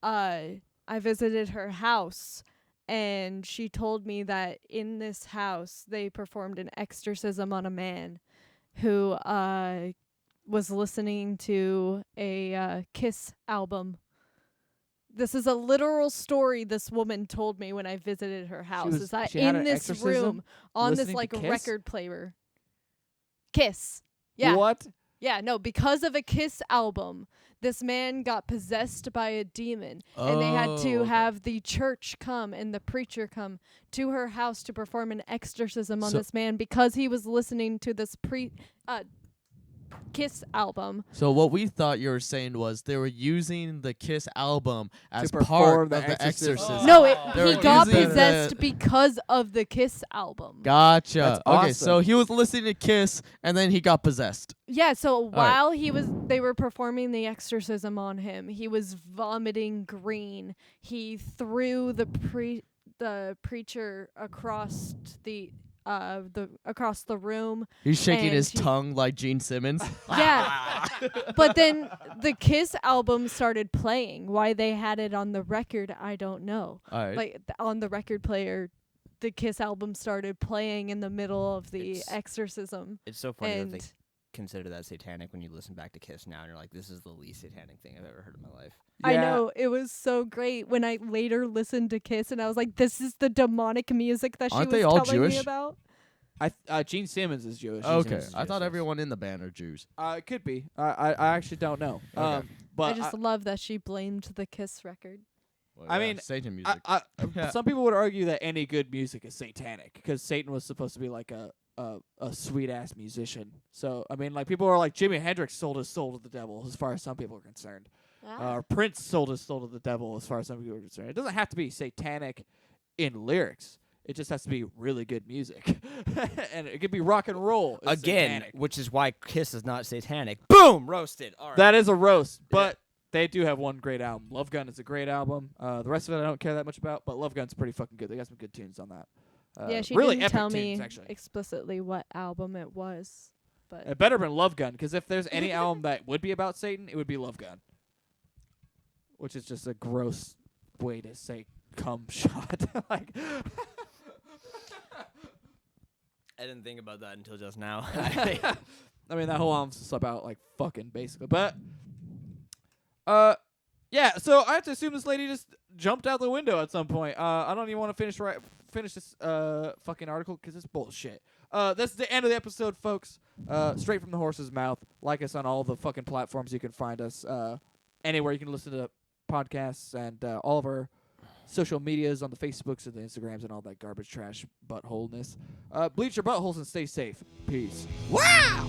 Speaker 4: I visited her house, and she told me that in this house they performed an exorcism on a man who was listening to a Kiss album. This is a literal story this woman told me when I visited her house. Is that
Speaker 3: she had
Speaker 4: in
Speaker 3: an
Speaker 4: this
Speaker 3: exorcism
Speaker 4: room on this
Speaker 3: listening to
Speaker 4: like
Speaker 3: Kiss?
Speaker 4: record player? Kiss. Yeah.
Speaker 3: What?
Speaker 4: Yeah, no, because of a Kiss album, this man got possessed by a demon, and they had to
Speaker 5: okay.
Speaker 4: have the church come and the preacher come to her house to perform an exorcism on
Speaker 5: So-
Speaker 4: this man because he was listening to this Kiss album.
Speaker 5: So what we thought you were saying was they were using the Kiss album as
Speaker 3: perform
Speaker 5: part
Speaker 3: the
Speaker 5: of the
Speaker 3: exorcism.
Speaker 5: exorcism.
Speaker 4: No,
Speaker 5: They
Speaker 4: he
Speaker 5: were
Speaker 4: got
Speaker 5: using
Speaker 4: possessed
Speaker 5: the-
Speaker 4: because of the Kiss album.
Speaker 5: Gotcha.
Speaker 3: That's
Speaker 5: Okay, so
Speaker 3: awesome.
Speaker 5: he was listening to Kiss and then he got possessed.
Speaker 4: Yeah, so
Speaker 5: right.
Speaker 4: while they were performing the exorcism on him, he was vomiting green. He threw the preacher across across the room.
Speaker 5: He's shaking
Speaker 4: And
Speaker 5: his
Speaker 4: he-
Speaker 5: tongue like Gene Simmons.
Speaker 4: Yeah. But then the Kiss album started playing. Why they had it on the record, I don't know.
Speaker 5: All right.
Speaker 4: Like on the record player, the Kiss album started playing in the middle of the
Speaker 1: It's-
Speaker 4: exorcism.
Speaker 1: It's so funny that they
Speaker 4: And
Speaker 1: consider that satanic when you listen back to Kiss now and you're like, this is the least satanic thing I've ever heard in my life.
Speaker 4: I
Speaker 3: Yeah.
Speaker 4: know, it was so great when I later listened to Kiss and I was like, this is the demonic music that
Speaker 5: Aren't
Speaker 4: she
Speaker 5: they
Speaker 4: was
Speaker 5: all
Speaker 4: telling me
Speaker 5: Jewish?
Speaker 4: about.
Speaker 3: Gene Simmons is Jewish.
Speaker 5: Okay,
Speaker 1: Simmons is
Speaker 5: I thought
Speaker 1: Jewish,
Speaker 5: everyone in the band are Jews.
Speaker 3: It could be. I actually don't know.
Speaker 5: Okay.
Speaker 3: But
Speaker 4: I just love that she blamed the Kiss record.
Speaker 5: Well,
Speaker 3: I
Speaker 5: yeah,
Speaker 3: mean,
Speaker 5: Satan music. Yeah.
Speaker 3: some people would argue that any good music is satanic because Satan was supposed to be like a sweet ass musician. So I mean, like people are like Jimi Hendrix sold his soul to the devil, as far as some people are concerned. Or Prince sold his soul to the devil, as far as some people are concerned. It doesn't have to be satanic in lyrics. It just has to be really good music, and it could be rock and roll. It's
Speaker 1: Again,
Speaker 3: satanic.
Speaker 1: which is why Kiss is not satanic. Boom! Roasted. All right.
Speaker 3: That is a roast, but they do have one great album. Love Gun is a great album. The rest of it I don't care that much about, but Love Gun's pretty fucking good. They got some good tunes on that.
Speaker 4: Yeah, she
Speaker 3: really
Speaker 4: didn't
Speaker 3: epic
Speaker 4: tell
Speaker 3: tunes,
Speaker 4: me
Speaker 3: actually.
Speaker 4: explicitly what album it was. But
Speaker 3: It better been Love Gun, because if there's any album that would be about Satan, it would be Love Gun, which is just a gross way to say cum shot. Like,
Speaker 1: I didn't think about that until just now.
Speaker 3: I mean, that whole album's just about like fucking basically. But yeah. So I have to assume this lady just jumped out the window at some point. I don't even want to finish this fucking article because it's bullshit. That's the end of the episode, folks. Straight from the horse's mouth. Like us on all the fucking platforms you can find us. Anywhere you can listen to podcasts and all of our social medias on the Facebooks and the Instagrams and all that garbage trash buttholeness. Bleach your buttholes and stay safe. Peace.
Speaker 1: Wow!